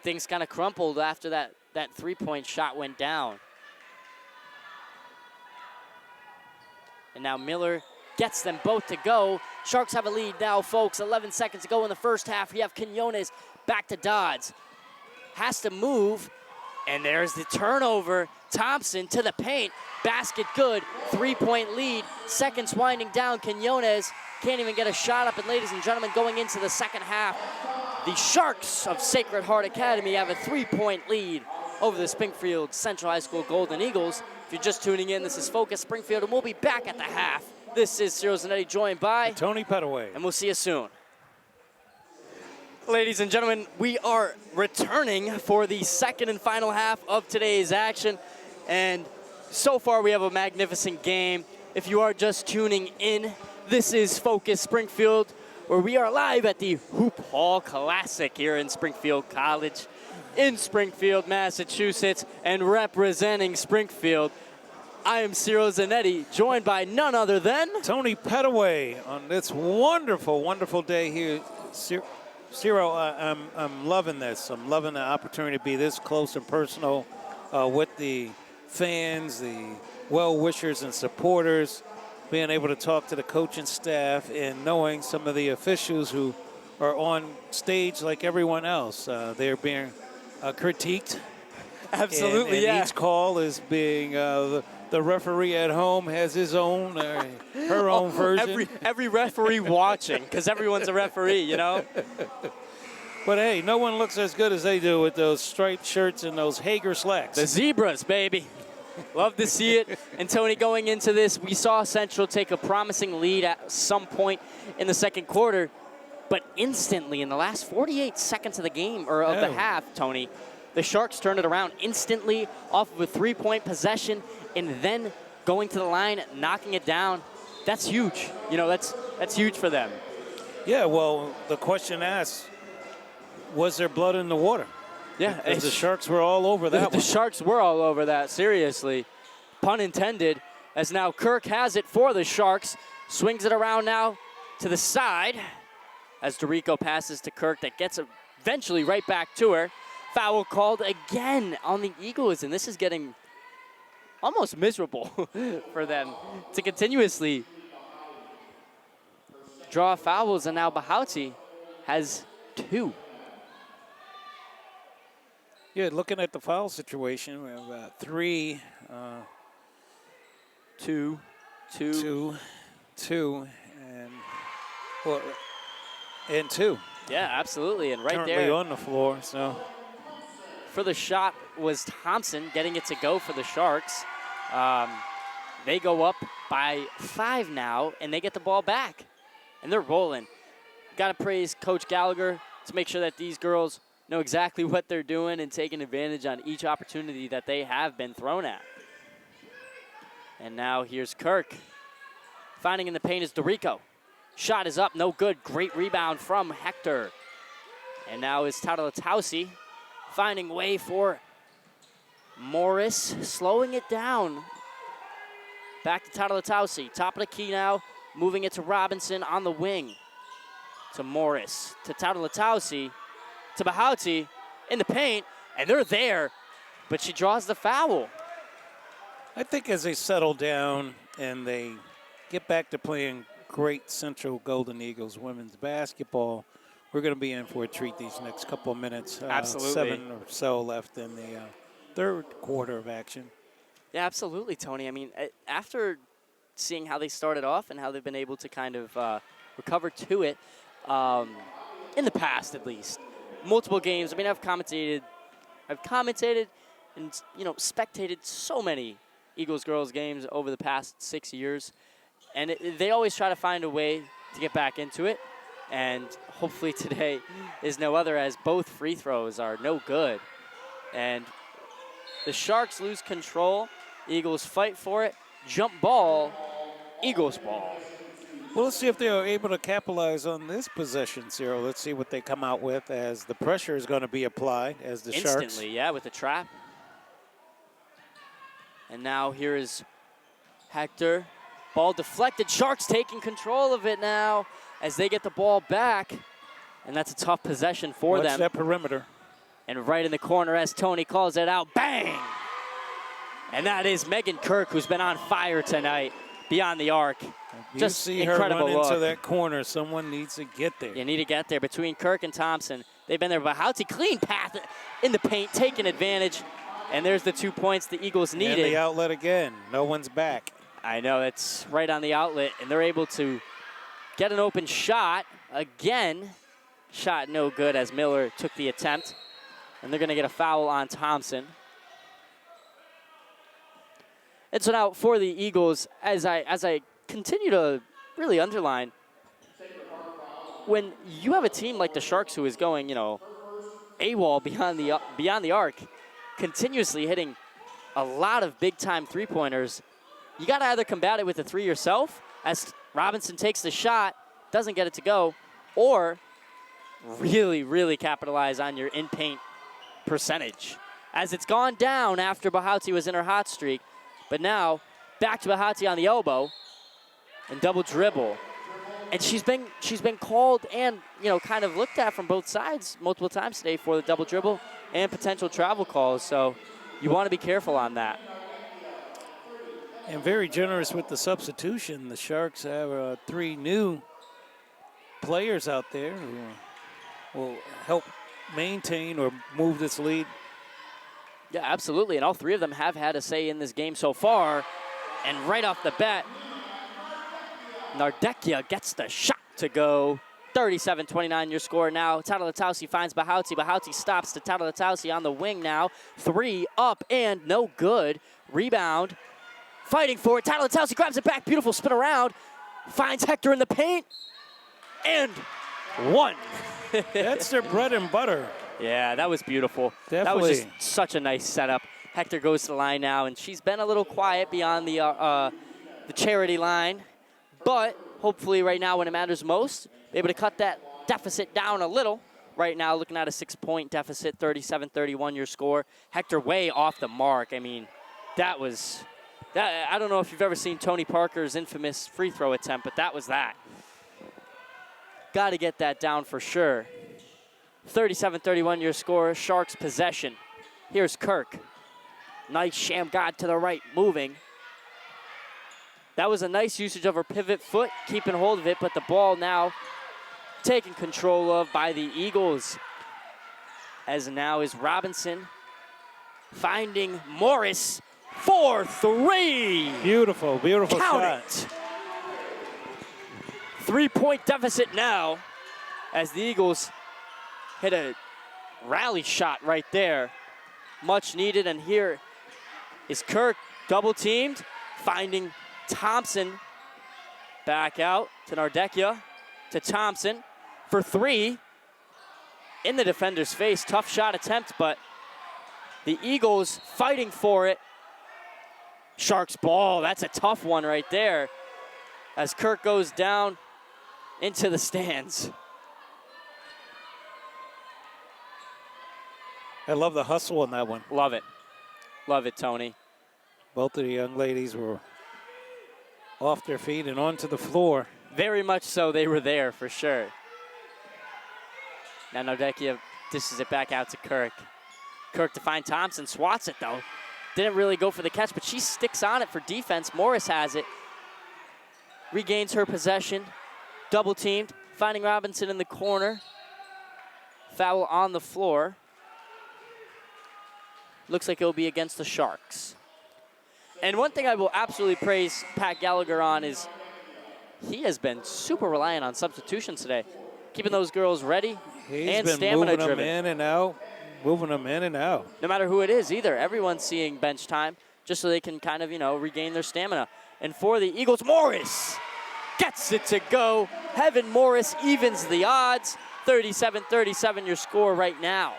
Things kind of crumpled after that three-point shot went down. And now Miller gets them both to go. Sharks have a lead now, folks. 11 seconds to go in the first half. We have Quinones back to Dodds. Has to move, and there's the turnover. Thompson to the paint. Basket good. Three-point lead. Seconds winding down. Quinones can't even get a shot up. And ladies and gentlemen, going into the second half, the Sharks of Sacred Heart Academy have a three-point lead over the Springfield Central High School Golden Eagles. If you're just tuning in, this is Focus Springfield, and we'll be back at the half. This is Ciro Zanetti, joined by Tony Pettaway. And we'll see you soon. Ladies and gentlemen, we are returning for the second and final half of today's action. And so far, we have a magnificent game. If you are just tuning in, this is Focus Springfield, where we are live at the Hoophall Classic here in Springfield College, in Springfield, Massachusetts, and representing Springfield, I am Ciro Zanetti, joined by none other than Tony Pettaway on this wonderful, wonderful day here. Ciro, I'm loving this. I'm loving the opportunity to be this close and personal with the fans, the well-wishers and supporters, being able to talk to the coaching staff and knowing some of the officials who are on stage like everyone else. They're being critiqued. Absolutely, and yeah. Each call is being the referee at home has his own, her own version. Every referee watching, because everyone's a referee, you know? But hey, no one looks as good as they do with those striped shirts and those Hager slacks. The zebras, baby. Love to see it. And Tony, going into this, we saw Central take a promising lead at some point in the second quarter, but instantly in the last 48 seconds of the game, or of the half, Tony, the Sharks turned it around instantly off of a three-point possession, and then going to the line, knocking it down. That's huge. You know, that's huge for them. Yeah, well, the question asked, was there blood in the water? Yeah, Because the Sharks were all over that the one. Sharks were all over that, seriously. Pun intended, as now Kirk has it for the Sharks. Swings it around now to the side as DeRico passes to Kirk. That gets eventually right back to her. Foul called again on the Eagles, and this is getting almost miserable for them to continuously draw fouls, and now Bahauti has 2. Yeah, looking at the foul situation, we have 3, 2, 2, and 2. Yeah, absolutely, and right Currently there on the floor, so. for the shot was Thompson, getting it to go for the Sharks. They go up by 5 now, and they get the ball back, and they're rolling. Got to praise Coach Gallagher to make sure that these girls know exactly what they're doing and taking advantage on each opportunity that they have been thrown at. And now here's Kirk. Finding in the paint is DeRico. Shot is up, no good. Great rebound from Hector. And now is Tautalatausi finding way for Morris, slowing it down. Back to Tautalatausi, top of the key now, moving it to Robinson on the wing. To Morris, to Tautalatausi, to Bahauti in the paint, and they're there, but she draws the foul. I think as they settle down and they get back to playing great Central Golden Eagles women's basketball, we're going to be in for a treat these next couple of minutes. Absolutely. 7 or so left in the third quarter of action. Yeah, absolutely, Tony. I mean, after seeing how they started off and how they've been able to kind of recover to it, in the past at least, multiple games. I mean, I've commentated and, you know, spectated so many Eagles girls games over the past 6 years, and they always try to find a way to get back into it, and hopefully today is no other, as both free throws are no good. And the Sharks lose control. Eagles fight for it. Jump ball. Eagles ball. Well, let's see if they are able to capitalize on this possession, Ciro. Let's see what they come out with, as the pressure is going to be applied as the Sharks. Instantly, yeah, with the trap. And now here is Hector. Ball deflected. Sharks taking control of it now as they get the ball back. And that's a tough possession for them. Watch that perimeter. And right in the corner as Tony calls it out. Bang! And that is Megan Kirk, who's been on fire tonight beyond the arc. Just see her run into that corner. Someone needs to get there. You need to get there between Kirk and Thompson. They've been there. Bahauti, clean path in the paint, taking advantage. And there's the 2 points the Eagles needed. And the outlet again. No one's back. I know, it's right on the outlet. And they're able to get an open shot. Again, shot no good as Miller took the attempt. And they're going to get a foul on Thompson. And so now for the Eagles, as I continue to really underline, when you have a team like the Sharks who is going, you know, AWOL beyond the arc, continuously hitting a lot of big-time three-pointers, you got to either combat it with a 3 yourself, as Robinson takes the shot, doesn't get it to go, or really, really capitalize on your in-paint percentage. As it's gone down after Bahauti was in her hot streak, but now back to Bahauti on the elbow and double dribble. And she's been called and, you know, kind of looked at from both sides multiple times today for the double dribble and potential travel calls. So you want to be careful on that. And very generous with the substitution. The Sharks have 3 new players out there who will help maintain or move this lead. Yeah, absolutely. And all 3 of them have had a say in this game so far. And right off the bat, Nardekia gets the shot to go. 37-29 your score now. Tautalatausi finds Bahauti. Bahauti stops to Tautalatausi on the wing now. 3 up and no good. Rebound. Fighting for it. Tautalatausi grabs it back. Beautiful spin around. Finds Hector in the paint. And 1. That's their bread and butter. Yeah, that was beautiful. Definitely. That was just such a nice setup. Hector goes to the line now, and she's been a little quiet beyond the charity line. But hopefully right now when it matters most, be able to cut that deficit down a little right now, looking at a 6-point deficit, 37-31 your score. Hector way off the mark. I mean, that was, I don't know if you've ever seen Tony Parker's infamous free throw attempt, but that was that. Got to get that down for sure. 37-31 your score, Sharks possession. Here's Kirk. Nice sham god to the right, moving. That was a nice usage of her pivot foot, keeping hold of it, but the ball now taken control of by the Eagles. As now is Robinson finding Morris for 3. Beautiful, beautiful Count shot. it. 3-point deficit now as the Eagles hit a rally shot right there. Much needed, and here is Kirk double teamed, finding Thompson. Back out to Nardecchia, to Thompson for 3. In the defender's face, tough shot attempt, but the Eagles fighting for it. Sharks ball, that's a tough one right there. As Kirk goes down into the stands. I love the hustle on that one. Love it. Love it, Tony. Both of the young ladies were off their feet and onto the floor. Very much so, they were there for sure. Now Nardecchia dishes it back out to Kirk. Kirk to find Thompson, swats it though. Didn't really go for the catch, but she sticks on it for defense. Morris has it. Regains her possession. Double teamed, finding Robinson in the corner. Foul on the floor. Looks like it'll be against the Sharks. And one thing I will absolutely praise Pat Gallagher on is he has been super reliant on substitutions today, keeping those girls ready and stamina driven. He's been moving them in and out, moving them in and out. No matter who it is either, everyone's seeing bench time just so they can kind of, regain their stamina. And for the Eagles, Morris gets it to go. Heaven Morris evens the odds. 37-37 your score right now.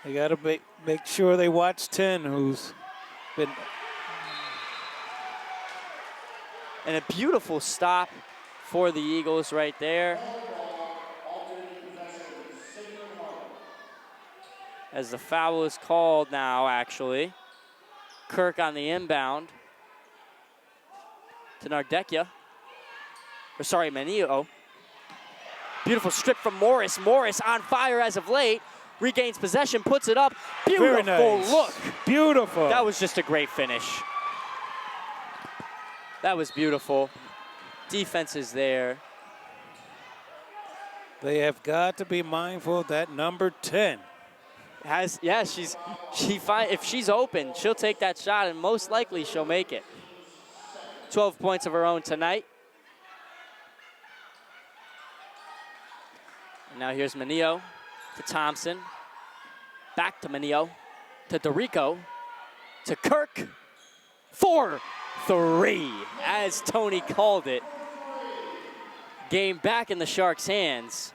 They got to make sure they watch 10, who's been. And a beautiful stop for the Eagles right there. As the foul is called now, actually. Kirk on the inbound. To Nardecchia. Manio. Beautiful strip from Morris. Morris on fire as of late. Regains possession, puts it up. Beautiful nice. Look. Beautiful. That was just a great finish. That was beautiful. Defense is there. They have got to be mindful of that number 10. If she's open, she'll take that shot, and most likely she'll make it. 12 points of her own tonight. And now here's Manio to Thompson. Back to Manio. To DeRico. To Kirk. 4-3, as Tony called it. Game back in the Sharks' hands.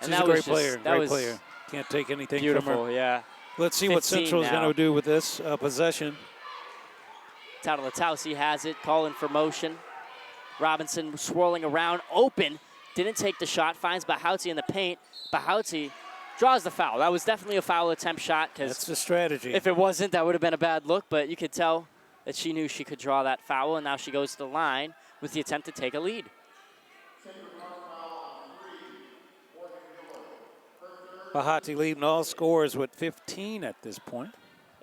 She's a great player. Great player. Can't take anything from her. Beautiful, yeah. Let's see what Central is going to do with this possession. Tatalotausi has it, calling for motion. Robinson swirling around, open. Didn't take the shot, finds Bahauti in the paint. Bahauti draws the foul. That was definitely a foul attempt shot. That's the strategy. If it wasn't, that would have been a bad look, but you could tell that she knew she could draw that foul, and now she goes to the line with the attempt to take a lead. Bahauti leading all scorers with 15 at this point.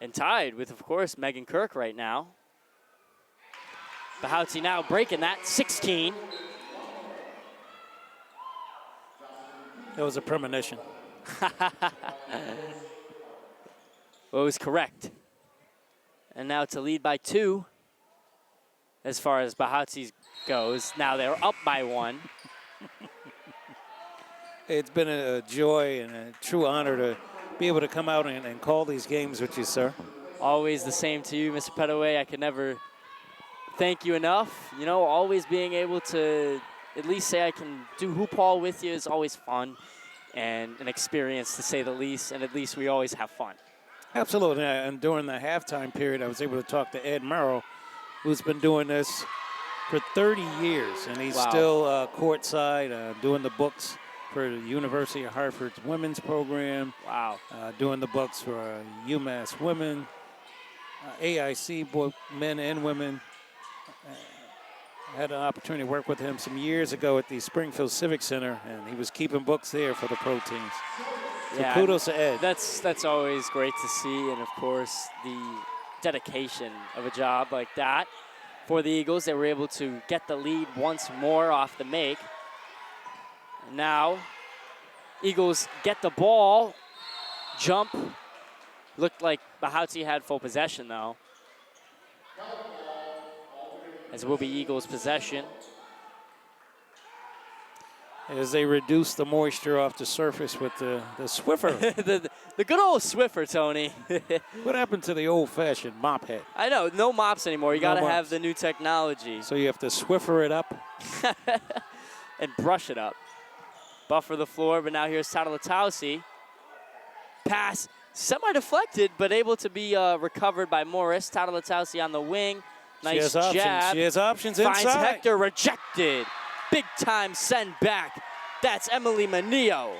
And tied with, of course, Megan Kirk right now. Bahauti now breaking that, 16. That was a premonition. Well, it was correct. And now to lead by 2 as far as Bahauti goes. Now they're up by 1. It's been a joy and a true honor to be able to come out and call these games with you, sir. Always the same to you, Mr. Pettaway. I can never thank you enough. Always being able to at least say I can do Hoophall with you is always fun and an experience, to say the least, and at least we always have fun. Absolutely, and during the halftime period, I was able to talk to Ed Merrill, who's been doing this for 30 years, and he's still courtside doing the books for the University of Hartford's women's program. Wow. Doing the books for UMass women, AIC men and women. I had an opportunity to work with him some years ago at the Springfield Civic Center, and he was keeping books there for the pro teams. So yeah, kudos to Ed. That's always great to see, and of course the dedication of a job like that for the Eagles. They were able to get the lead once more off the make. And now Eagles get the ball, jump. Looked like Vazquez had full possession though, as it will be Eagles possession. As they reduce the moisture off the surface with the Swiffer. the good old Swiffer, Tony. What happened to the old-fashioned mop head? I know, no mops anymore. You got to have the new technology. So you have to Swiffer it up. And brush it up. Buffer the floor, but now here's Tatalotausi. Pass, semi-deflected, but able to be recovered by Morris. Tatalotausi on the wing. Nice jab. She has options Finds inside. Hector, rejected. Big time send back. That's Emily Manillo.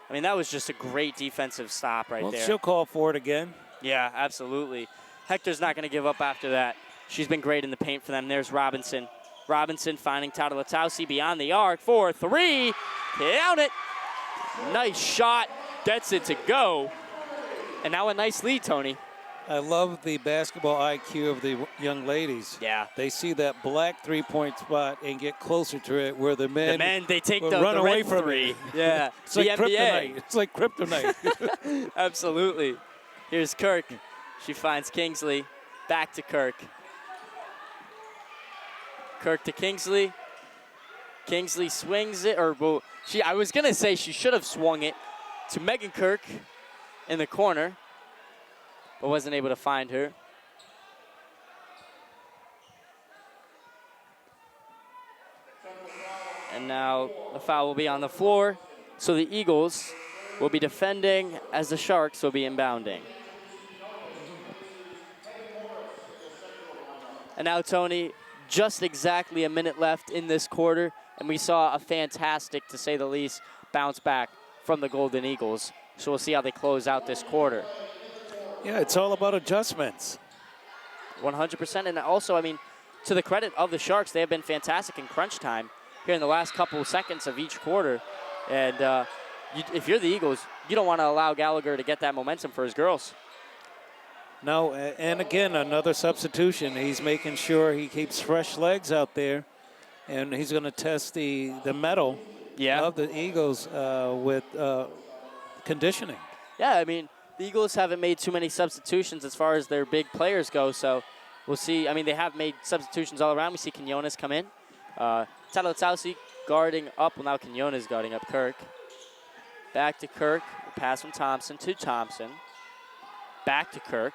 I mean, that was just a great defensive stop right there. She'll call for it again. Yeah, absolutely. Hector's not going to give up after that. She's been great in the paint for them. There's Robinson. Robinson finding Tatalotausi beyond the arc for three. Count it. Nice shot. Gets it to go. And now a nice lead, Tony. I love the basketball IQ of the young ladies. Yeah. They see that black three-point spot and get closer to it, where the men, they take the run away red from three. it. Yeah. It's like kryptonite. It's like kryptonite. Absolutely. Here's Kirk. She finds Kingsley. Back to Kirk. Kirk to Kingsley. Kingsley swings it, I was gonna say she should have swung it to Megan Kirk in the corner, but wasn't able to find her. And now the foul will be on the floor, so the Eagles will be defending as the Sharks will be inbounding. And now, Tony, just exactly a minute left in this quarter, and we saw a fantastic, to say the least, bounce back from the Golden Eagles. So we'll see how they close out this quarter. Yeah, it's all about adjustments. 100%. And also, I mean, to the credit of the Sharks, they have been fantastic in crunch time here in the last couple of seconds of each quarter. And if you're the Eagles, you don't want to allow Gallagher to get that momentum for his girls. No, and again, another substitution. He's making sure he keeps fresh legs out there, and he's going to test the mettle of the Eagles with conditioning. Yeah, I mean, the Eagles haven't made too many substitutions as far as their big players go, so we'll see. I mean, they have made substitutions all around. We see Quinones come in. Tatalotausi guarding up. Well, now Quinones guarding up Kirk. Back to Kirk. Pass from Thompson to Thompson. Back to Kirk.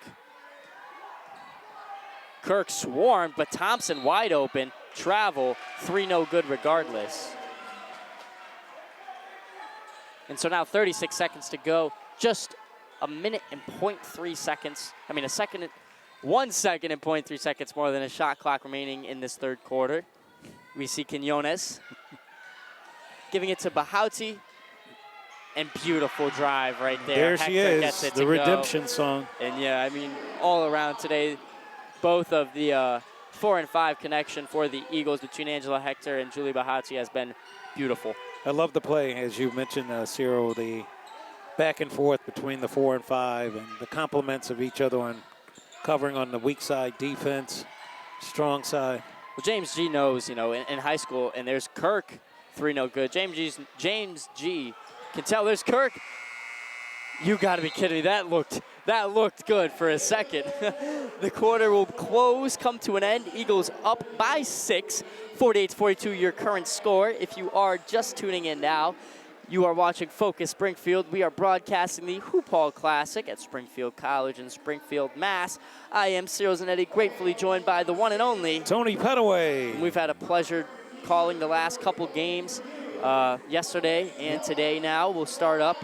Kirk swarmed, but Thompson wide open. Travel. Three no good regardless. And so now 36 seconds to go. Just a minute and 0.3 seconds. I mean, 1 second and 0.3 seconds more than a shot clock remaining in this third quarter. We see Quinones giving it to Vazquez. And beautiful drive right there. There Hector she is, gets it the to redemption go. song. And yeah, I mean, all around today, both of the 4 and 5 connection for the Eagles between Angela Hector and Julie Vazquez has been beautiful. I love the play, as you mentioned, Ciro, the back and forth between the 4 and 5 and the compliments of each other on covering on the weak side defense, strong side. Well, James G knows, in high school, and there's Kirk, 3 no good. James G can tell there's Kirk. You got to be kidding me. That looked good for a second. The quarter will come to an end. Eagles up by 6, 48-42 your current score. If you are just tuning in now, you are watching Focus Springfield. We are broadcasting the Hoophall Classic at Springfield College in Springfield, Mass. I am Ciro Zanetti, gratefully joined by the one and only Tony Pettaway. We've had a pleasure calling the last couple games yesterday and today now. We'll start up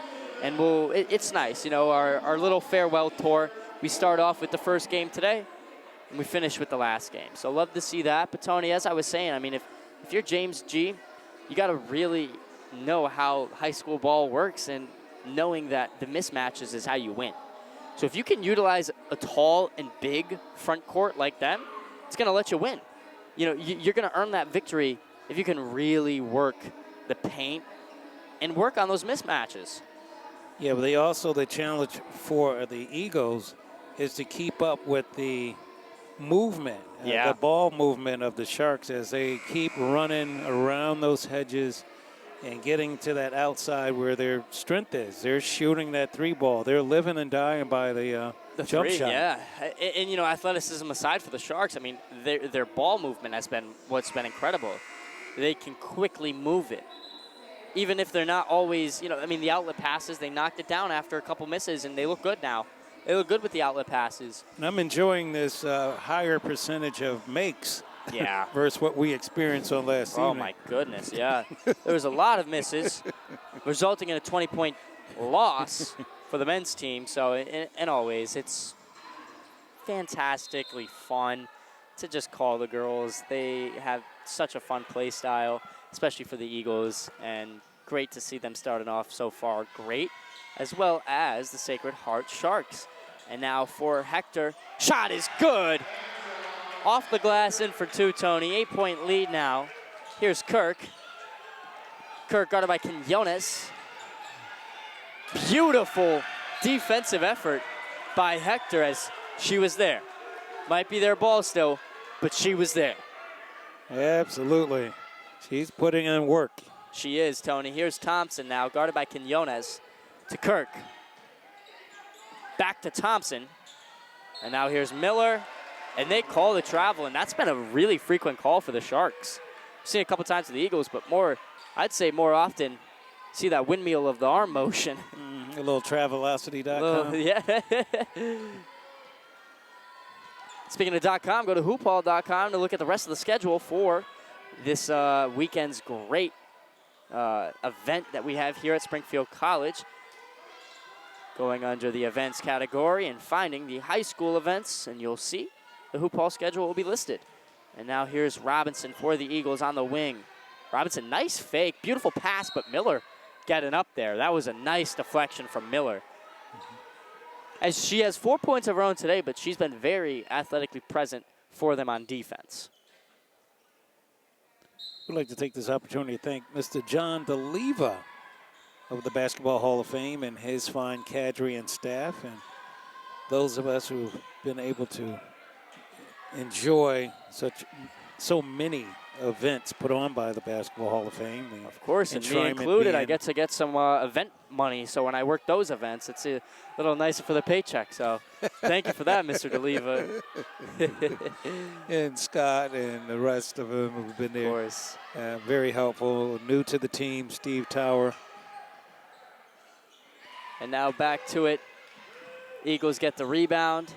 And it's nice, you know, our little farewell tour. We start off with the first game today, and we finish with the last game. So love to see that. But Tony, as I was saying, I mean, if you're James G., you got to really know how high school ball works, and knowing that the mismatches is how you win. So if you can utilize a tall and big front court like them, it's going to let you win. You know, you're going to earn that victory if you can really work the paint and work on those mismatches. Yeah, but the challenge for the Eagles is to keep up with the movement, the ball movement of the Sharks as they keep running around those hedges and getting to that outside where their strength is. They're shooting that three ball. They're living and dying by the jump three, shot. Yeah, and you know, athleticism aside for the Sharks, I mean, their ball movement has been what's been incredible. They can quickly move it. Even if they're not always, you know, I mean, the outlet passes, they knocked it down after a couple misses, and they look good now. They look good with the outlet passes. And I'm enjoying this higher percentage of makes versus what we experienced on last evening. Oh, my goodness, yeah. There was a lot of misses, resulting in a 20-point loss for the men's team. So, and always, it's fantastically fun to just call the girls. They have such a fun play style, especially for the Eagles, and great to see them starting off so far great, as well as the Sacred Heart Sharks. And now for Hector, shot is good. Off the glass, in for two, Tony. 8-point lead now. Here's Kirk. Kirk guarded by Quinones. Beautiful defensive effort by Hector as she was there. Might be their ball still, but she was there. Absolutely. She's putting in work. She is, Tony. Here's Thompson now, guarded by Quinones. To Kirk. Back to Thompson. And now here's Miller. And they call the travel, and that's been a really frequent call for the Sharks. I've seen it a couple times with the Eagles, but I'd say more often, see that windmill of the arm motion. A little Travelocity.com. Yeah. Speaking of .com, go to Hoophall.com to look at the rest of the schedule for this weekend's great event that we have here at Springfield College. Going under the events category and finding the high school events, and you'll see the Hoophall schedule will be listed. And now here's Robinson for the Eagles on the wing. Robinson, nice fake, beautiful pass, but Miller getting up there. That was a nice deflection from Miller. As she has 4 points of her own today, but she's been very athletically present for them on defense. We'd like to take this opportunity to thank Mr. John DeLeva of the Basketball Hall of Fame and his fine cadre and staff, and those of us who've been able to enjoy so many events put on by the Basketball Hall of Fame. Of course, and me included, I get to get some event money, so when I work those events, it's a little nicer for the paycheck. So thank you for that, Mr. DeLeva. And Scott and the rest of them who've been there. Of course. Very helpful. New to the team, Steve Tower. And now back to it. Eagles get the rebound.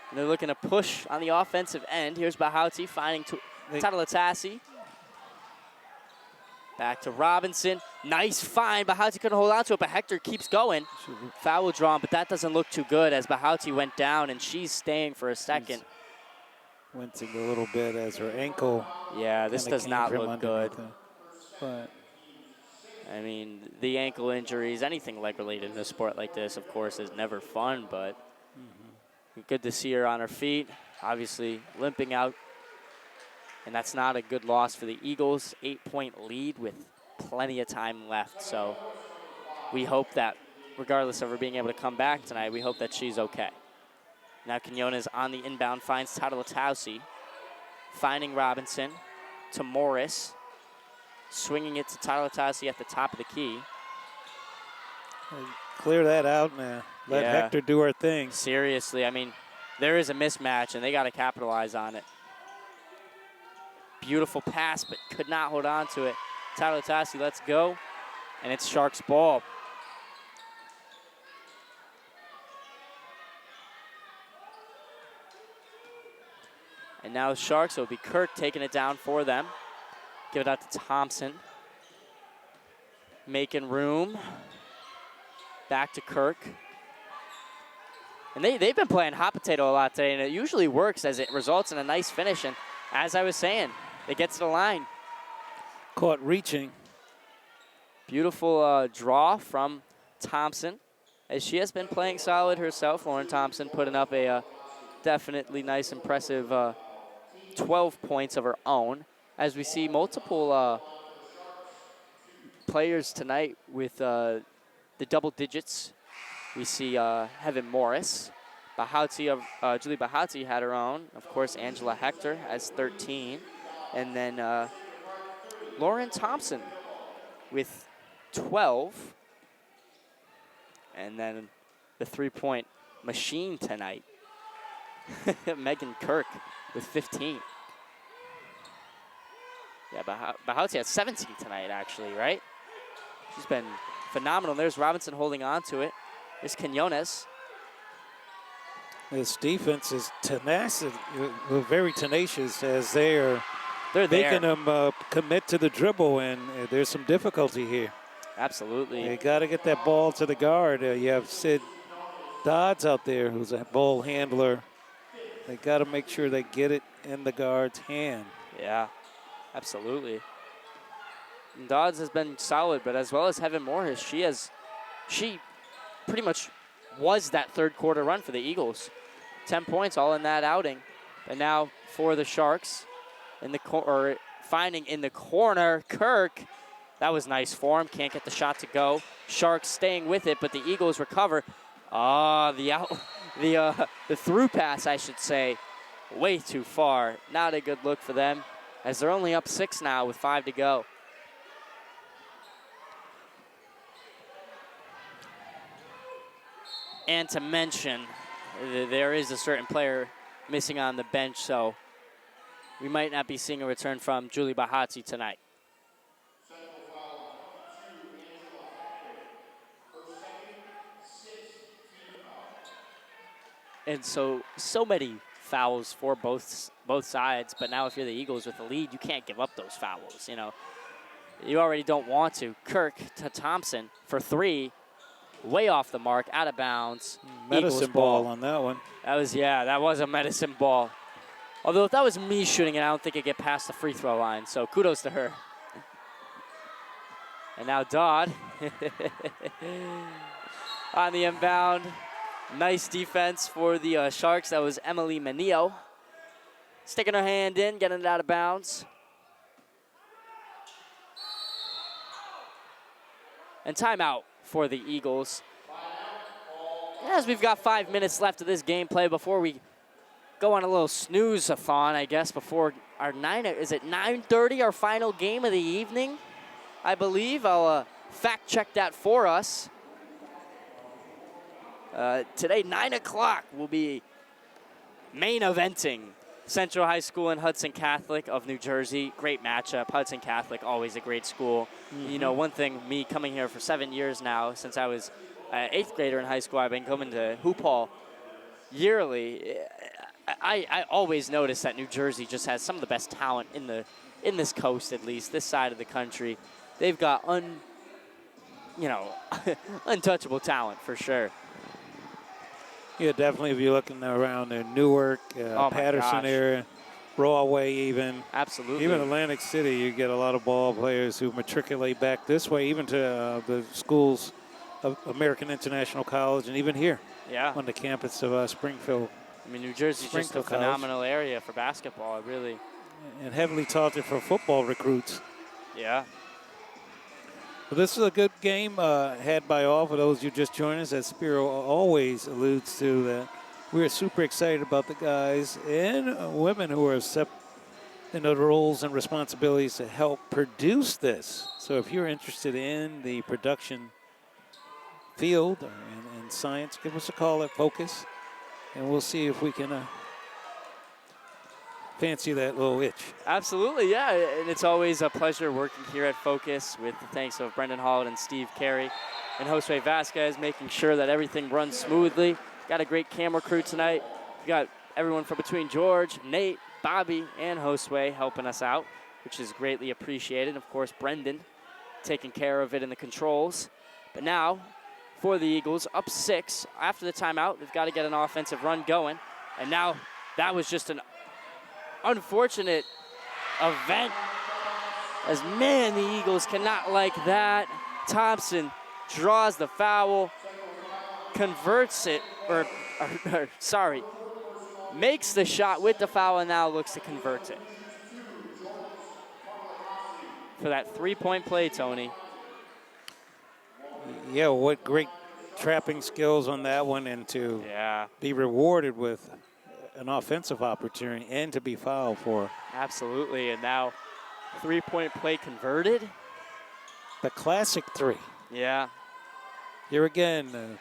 And they're looking to push on the offensive end. Here's Bahauti finding Tatalatasi. Back to Robinson. Nice find. Bahauti couldn't hold on to it, but Hector keeps going. Foul drawn, but that doesn't look too good as Bahauti went down, and she's staying for a second. Wincing a little bit as her ankle. Yeah, this does not look good. But I mean, the ankle injuries, anything leg related in a sport like this, of course, is never fun, but good to see her on her feet. Obviously limping out, and that's not a good loss for the Eagles. 8-point lead with plenty of time left, so we hope that regardless of her being able to come back tonight, we hope that she's okay. Now Quinones on the inbound finds Tatalatausi, finding Robinson to Morris, swinging it to Tatalatausi at the top of the key. Clear that out and let Hector do her thing. Seriously, I mean, there is a mismatch, and they got to capitalize on it. Beautiful pass, but could not hold on to it. Tatalatausi lets go, and it's Sharks ball. And now Sharks, it'll be Kirk taking it down for them. Give it out to Thompson. Making room. Back to Kirk. And they've been playing hot potato a lot today, and it usually works as it results in a nice finish. And as I was saying, they get to the line. Caught reaching. Beautiful draw from Thompson, as she has been playing solid herself. Lauren Thompson putting up a definitely nice, impressive 12 points of her own. As we see multiple players tonight with the double digits. We see Heaven Morris. Julie Bahati had her own. Of course, Angela Hector has 13. And then Lauren Thompson with 12. And then the three-point machine tonight, Megan Kirk with 15. Yeah, Bahati had 17 tonight, actually, right? She's been phenomenal. There's Robinson holding on to it. There's Quinones. This defense is tenacious, very tenacious, as they're making them commit to the dribble, and there's some difficulty here. Absolutely. You got to get that ball to the guard. You have Sid Dodds out there, who's a ball handler. They got to make sure they get it in the guard's hand. Yeah, absolutely. And Dodds has been solid, but as well as Heaven Morris, she pretty much was that third quarter run for the Eagles. 10 points all in that outing. And now for the Sharks, finding in the corner, Kirk. That was nice for him. Can't get the shot to go. Sharks staying with it, but the Eagles recover. The through pass, I should say, way too far. Not a good look for them, as they're only up 6 now with 5 to go. And to mention, there is a certain player missing on the bench, so we might not be seeing a return from Julie Bahati tonight. And so many fouls for both sides, but now if you're the Eagles with the lead, you can't give up those fouls, you know. You already don't want to. Kirk to Thompson for 3. Way off the mark, out of bounds. Medicine ball on that one. That was a medicine ball. Although if that was me shooting it, I don't think it'd get past the free throw line, so kudos to her. And now Dodd on the inbound. Nice defense for the Sharks. That was Emily Menio. Sticking her hand in, getting it out of bounds. And timeout for the Eagles. As we've got 5 minutes left of this gameplay before we go on a little snooze-a-thon, I guess, before our 9:30, our final game of the evening, I believe. I'll fact check that for us. Today, 9 o'clock, will be main eventing Central High School and Hudson Catholic of New Jersey. Great matchup. Hudson Catholic, always a great school. Mm-hmm. You know, one thing, me coming here for 7 years now, since I was an 8th grader in high school, I've been coming to Hoophall yearly. I always notice that New Jersey just has some of the best talent in this coast, at least, this side of the country. They've got untouchable talent for sure. Yeah, definitely. If you're looking around in Newark, Patterson area, Broadway, even. Absolutely. Even Atlantic City, you get a lot of ball players who matriculate back this way, even to the schools of American International College, and even here on the campus of Springfield. I mean, New Jersey's just a phenomenal area for basketball, really. And heavily touted for football recruits. Yeah. Well, this is a good game had by all. For those who just joined us, as Ciro always alludes to, that we're super excited about the guys and women who are in the roles and responsibilities to help produce this. So if you're interested in the production field and science, give us a call at Focus, and we'll see if we can fancy that little itch. Absolutely, yeah, and it's always a pleasure working here at Focus with the thanks of Brendon, Holland, and Steve Carey, and Josué Vazquez, making sure that everything runs smoothly. Got a great camera crew tonight. We got everyone from between George, Nate, Bobby, and Josué helping us out, which is greatly appreciated. Of course, Brendon taking care of it in the controls. But now, for the Eagles, up 6 after the timeout. They've got to get an offensive run going. And now that was just an unfortunate event. As man, the Eagles cannot like that. Thompson draws the foul, converts it, makes the shot with the foul and now looks to convert it. For that 3-point play, Tony. Yeah, what great trapping skills on that one, and to be rewarded with an offensive opportunity and to be fouled for. Absolutely, and now 3-point play converted. The classic 3. Yeah. Here again.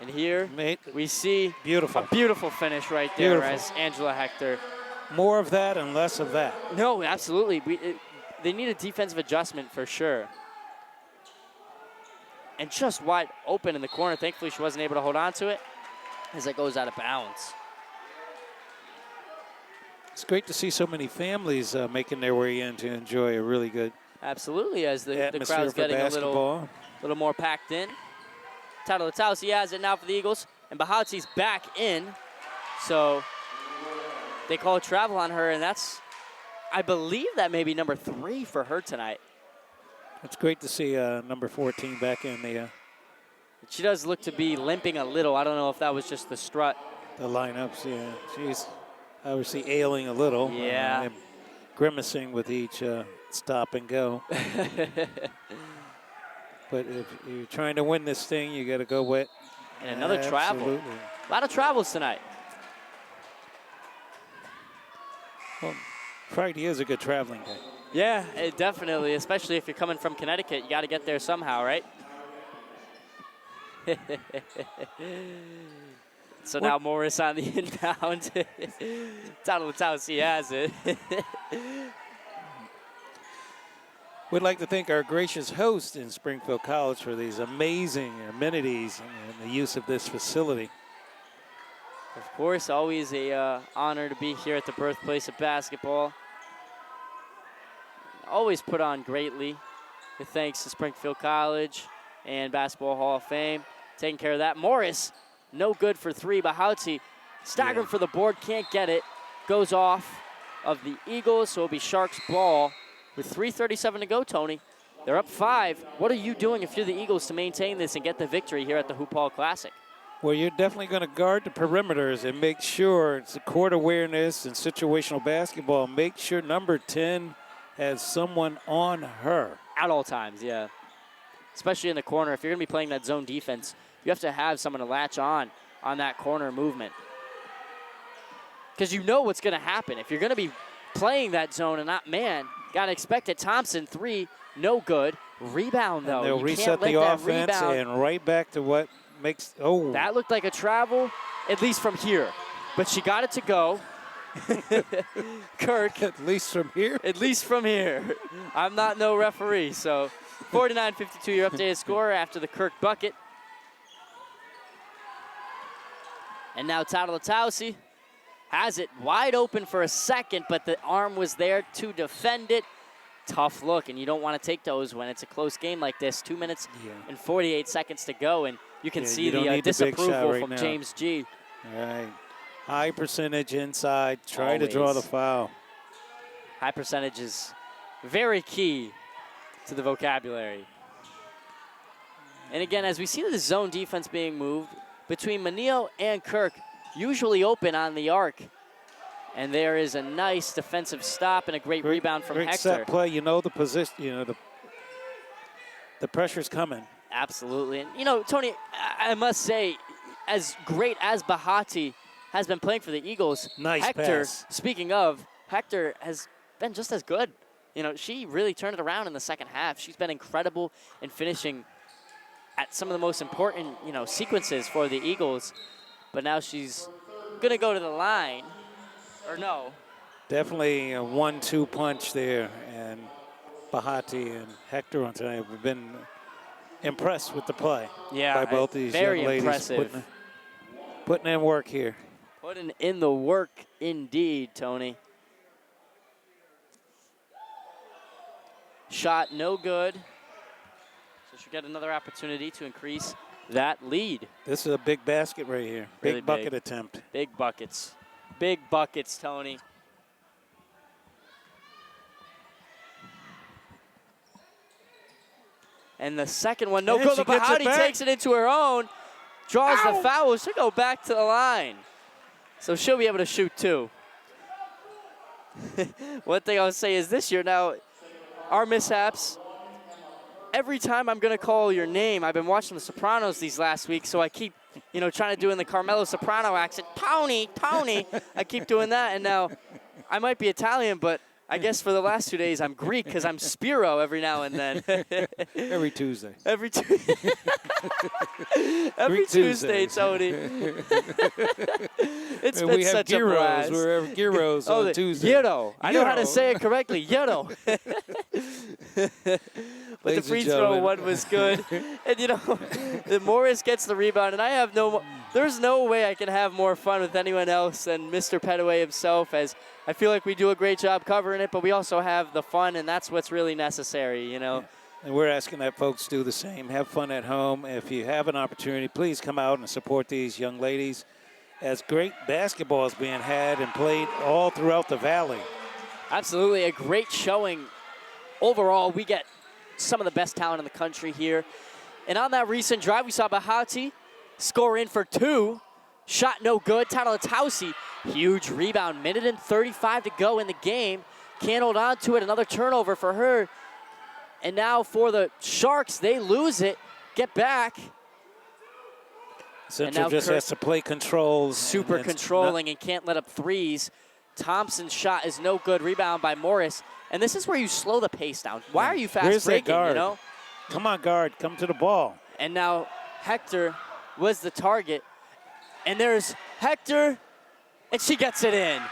And here we see beautiful. A beautiful finish right there as Angela Hector. More of that and less of that. No, absolutely. They need a defensive adjustment for sure. And just wide open in the corner. Thankfully, she wasn't able to hold on to it as it goes out of bounds. It's great to see so many families making their way in to enjoy a really good absolutely, as the crowd's getting a little more packed in. Tatalotausi has it now for the Eagles, and Bahati's back in. So they call travel on her, and that's, I believe that may be number 3 for her tonight. It's great to see number 14 back in the. She does look to be limping a little. I don't know if that was just the strut. The lineups, yeah. She's obviously ailing a little. Yeah. And grimacing with each stop and go. But if you're trying to win this thing, you got to go with. And another travel. A lot of travels tonight. Well, Friday is a good traveling day. Yeah, definitely, especially if you're coming from Connecticut. You got to get there somehow, right? So now Morris on the inbound. Tatalotausi has it. We'd like to thank our gracious host in Springfield College for these amazing amenities and the use of this facility. Of course, always a honor to be here at the birthplace of basketball. Always put on greatly, with thanks to Springfield College and Basketball Hall of Fame. Taking care of that. Morris, no good for 3. Bahati staggering for the board, can't get it. Goes off of the Eagles, so it'll be Sharks ball with 3:37 to go, Tony. They're up 5. What are you doing if you're the Eagles to maintain this and get the victory here at the Hoophall Classic? Well, you're definitely going to guard the perimeters and make sure it's the court awareness and situational basketball. Make sure number 10 has someone on her. At all times, yeah. Especially in the corner. If you're going to be playing that zone defense, you have to have someone to latch on that corner movement. Because you know what's going to happen. If you're going to be playing that zone and not man, got to expect it. Thompson, 3, no good. Rebound, though. And they'll you reset the offense and right back to what makes, That looked like a travel, at least from here. But she got it to go. Kirk. At least from here? At least from here. I'm not no referee, so 49-52 your updated score after the Kirk bucket. And now Tatalotausi has it wide open for a second, but the arm was there to defend it. Tough look, and you don't want to take those when it's a close game like this. 2 minutes and 48 seconds to go, and you can see the disapproval from James G. All right. High percentage inside. Try to draw the foul. High percentage is very key to the vocabulary. And again, as we see the zone defense being moved between Manio and Kirk, usually open on the arc. And there is a nice defensive stop and a great rebound from Hector. Set play, you know the position, you know the pressure's coming. Absolutely. And, you know, Tony, I must say, as great as Bahati has been playing for the Eagles, nice Hector, pass. Speaking of, Hector has been just as good. You know, she really turned it around in the second half. She's been incredible in finishing at some of the most important, you know, sequences for the Eagles. But now she's going to go to the line. Or no. Definitely a 1-2 punch there. And Bahati and Hector on tonight have been impressed with the play. Yeah, by both these young ladies. Very impressive. Putting in work here. Putting in the work indeed, Tony. Shot no good. So she'll get another opportunity to increase that lead. This is a big basket right here. Really big bucket attempt. Big buckets. Big buckets, Tony. And the second one, no good, but Howdy takes it into her own, draws the foul. She'll go back to the line. So she'll be able to shoot two. One thing I'll say is this year now, our mishaps, every time I'm going to call your name, I've been watching The Sopranos these last weeks, so I keep, trying to do in the Carmelo Soprano accent, Tony, Tony. I keep doing that, and now I might be Italian, but I guess for the last 2 days I'm Greek because I'm Spiro every now and then. Every Tuesday. Every Tuesday, Tony. It's been such a blast. We're gyros on Tuesday. Gyro. I know how to say it correctly. Gyro. But the free throw one was good. And Morris gets the rebound, and I have there's no way I can have more fun with anyone else than Mr. Pettaway himself, as I feel like we do a great job covering it, but we also have the fun, and that's what's really necessary, Yeah. And we're asking that folks do the same. Have fun at home. If you have an opportunity, please come out and support these young ladies, as great basketball is being had and played all throughout the Valley. Absolutely, a great showing. Overall, we get some of the best talent in the country here. And on that recent drive, we saw Bahati score in for two. Shot no good. Tattalatausi, huge rebound. Minute and 35 to go in the game. Can't hold on to it. Another turnover for her. And now for the Sharks, they lose it. Get back. Central just has to play controls. Super controlling and can't let up threes. Thompson's shot is no good. Rebound by Morris. And this is where you slow the pace down. Why are you fast breaking, Come on, guard. Come to the ball. And now Hector was the target. And there's Hector, and she gets it in.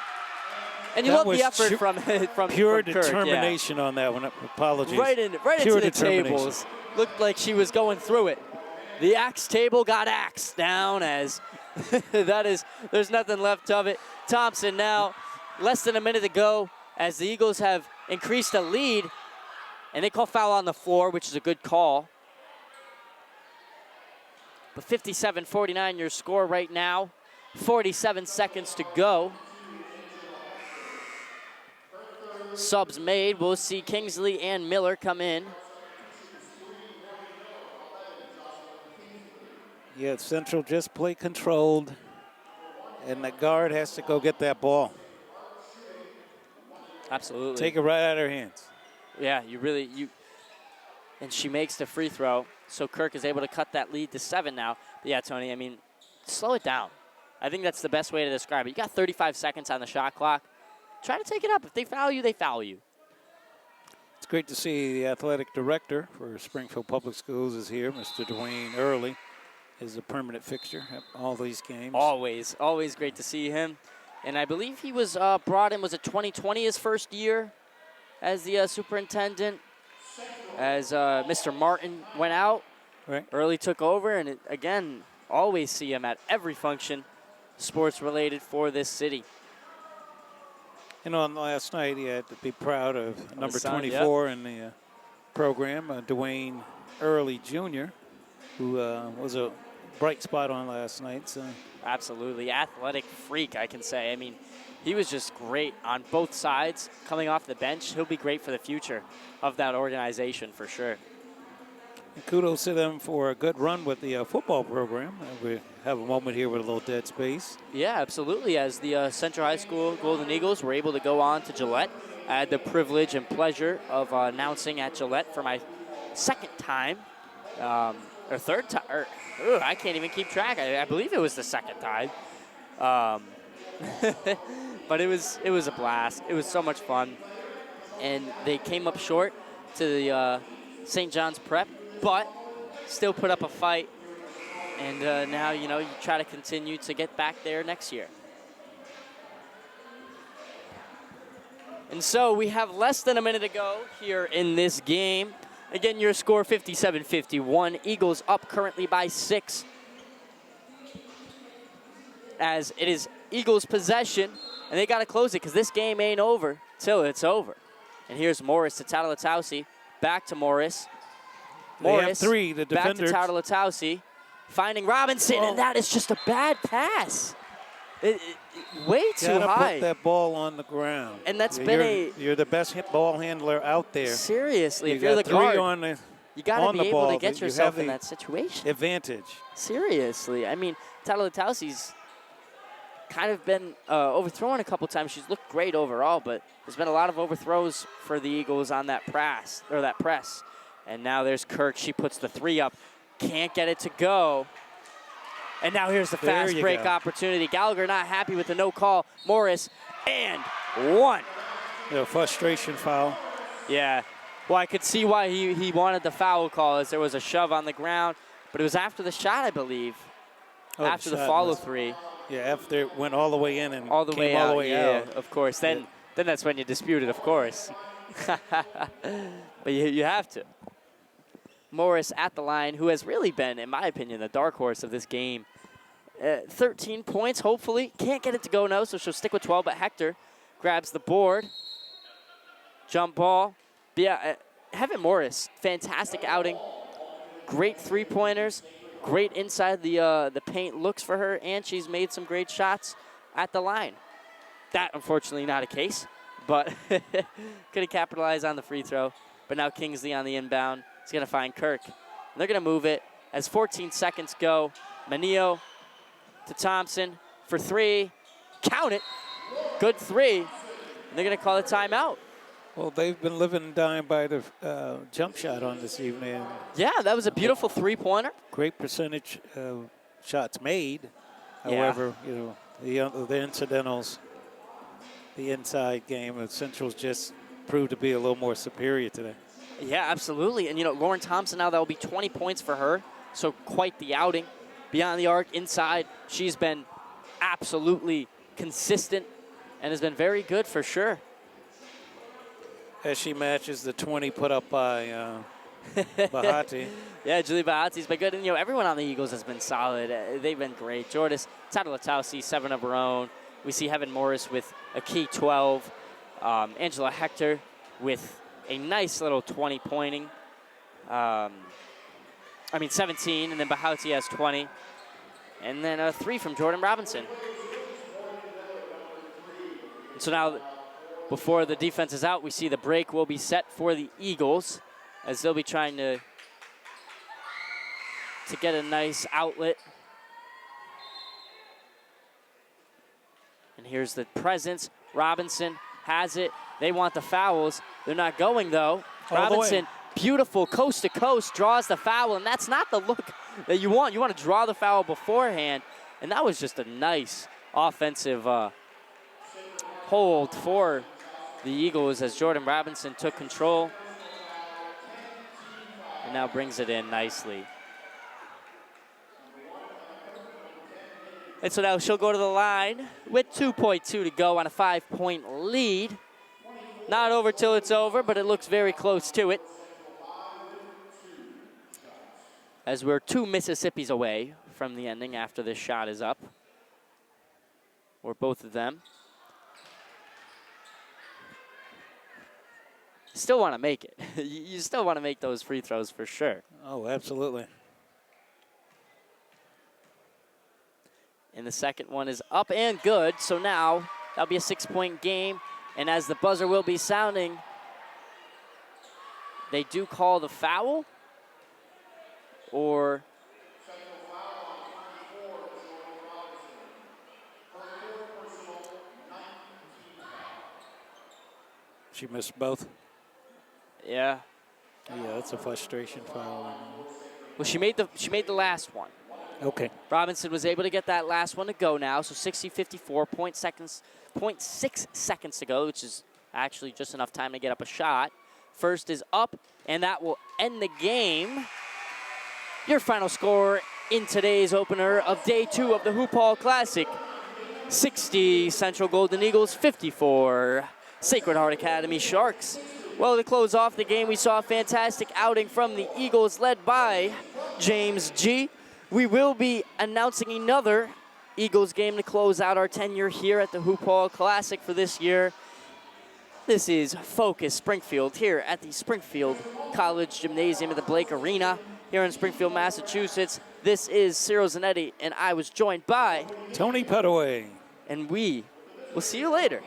And you love the effort from pure Kirk, determination on that one. Apologies. Right into the tables. Looked like she was going through it. The axe table got axed down as there's nothing left of it. Thompson now, less than a minute to go, as the Eagles have increased the lead, and they call foul on the floor, which is a good call. But 57-49 your score right now. 47 seconds to go. Subs made. We'll see Kingsley and Miller come in. Yeah, Central just play controlled, and the guard has to go get that ball. Absolutely. Take it right out of her hands. Yeah, and she makes the free throw, so Kirk is able to cut that lead to 7 now. But yeah, Tony, slow it down. I think that's the best way to describe it. You got 35 seconds on the shot clock. Try to take it up. If they foul you, they foul you. It's great to see the athletic director for Springfield Public Schools is here. Mr. Dwayne Early is a permanent fixture at all these games. Always great to see him. And I believe he was brought in, was it 2020, his first year as the superintendent, as Mr. Martin went out. Right. Early took over, and again, always see him at every function sports-related for this city. On last night, he had to be proud of number 24 in the program, Dwayne Early Jr., who was a bright spot on last night. So. Absolutely. Athletic freak, I can say. He was just great on both sides. Coming off the bench, he'll be great for the future of that organization for sure. And kudos to them for a good run with the football program. We have a moment here with a little dead space. Yeah, absolutely. As the Central High School Golden Eagles were able to go on to Gillette, I had the privilege and pleasure of announcing at Gillette for my second time, or third time. I can't even keep track. I believe it was the second time. But it was a blast. It was so much fun. And they came up short to the St. John's Prep, but still put up a fight. And now, you try to continue to get back there next year. And so we have less than a minute to go here in this game. Again, your score 57-51. Eagles up currently by 6. As it is Eagles possession, and they got to close it because this game ain't over till it's over. And here's Morris to Tattalatausi. Back to Morris. Morris, have 3, the back to defenders. Tautalatausi, finding Robinson, and that is just a bad pass. Way too Gotta high. put that ball on the ground. And that's You're the best ball handler out there. Seriously, you if you're the got 3 guard, on the you got to be able to get you yourself have in the that situation. advantage. Seriously. I mean, Tautalatausi's kind of been overthrown a couple times. She's looked great overall, but there's been a lot of overthrows for the Eagles on that press. And now there's Kirk. She puts the 3 up. Can't get it to go. And now here's the fast break opportunity. Gallagher not happy with the no call. Morris, and 1. A frustration foul. Yeah. Well, I could see why he wanted the foul call, as there was a shove on the ground. But it was after the shot, I believe. After the follow-through. Yeah, after it went all the way in and all the came way all out. the way yeah, out. Of course. Then that's when you dispute it, of course. But you have to. Morris at the line, who has really been, in my opinion, the dark horse of this game. 13 points, hopefully. Can't get it to go, no, so she'll stick with 12. But Hector grabs the board. Jump ball. But yeah, Heaven Morris, fantastic outing. Great three-pointers. Great inside the paint looks for her, and she's made some great shots at the line. That, unfortunately, not a case, but couldn't capitalize on the free throw. But now Kingsley on the inbound. He's going to find Kirk. And they're going to move it as 14 seconds go. Manillo to Thompson for 3. Count it. Good 3. And they're going to call a timeout. Well, they've been living and dying by the jump shot on this evening. Yeah, that was a beautiful three-pointer. Great percentage of shots made. However, the incidentals, the inside game of Central's just proved to be a little more superior today. Yeah, absolutely. And, Lauren Thompson now, that will be 20 points for her. So quite the outing. Beyond the arc, inside, she's been absolutely consistent and has been very good for sure. As she matches the 20 put up by Bahati. Yeah, Julie Bahati's been good. And, everyone on the Eagles has been solid. They've been great. Jordis Tautalatausi, 7 of her own. We see Heaven Morris with a key 12. Angela Hector with a nice little 20 pointing. 17, and then Bahati has 20. And then a 3 from Jordan Robinson. And so now, before the defense is out, we see the break will be set for the Eagles, as they'll be trying to get a nice outlet. And here's the presence. Robinson has it. They want the fouls. They're not going, though. Robinson, beautiful coast to coast, draws the foul, and that's not the look that you want. You want to draw the foul beforehand, and that was just a nice offensive hold for the Eagles as Jordan Robinson took control and now brings it in nicely. And so now she'll go to the line with 2.2 to go on a 5-point lead. Not over till it's over, but it looks very close to it, as we're 2 Mississippis away from the ending after this shot is up, or both of them. Still want to make it. You still want to make those free throws for sure. Oh, absolutely. And the second one is up and good, so now that'll be a 6-point game. And as the buzzer will be sounding, they do call the foul, or she missed both. Yeah. Yeah, that's a frustration foul. Well, she made the last one. Okay. Robinson was able to get that last one to go now, so 60-54, 0.6 seconds to go, which is actually just enough time to get up a shot. First is up, and that will end the game. Your final score in today's opener of Day 2 of the Hoophall Classic. 60 Central Golden Eagles, 54 Sacred Heart Academy Sharks. Well, to close off the game, we saw a fantastic outing from the Eagles led by James G. We will be announcing another Eagles game to close out our tenure here at the Hoophall Classic for this year. This is Focus Springfield here at the Springfield College Gymnasium at the Blake Arena here in Springfield, Massachusetts. This is Ciro Zanetti, and I was joined by Tony Pettaway. And we will see you later.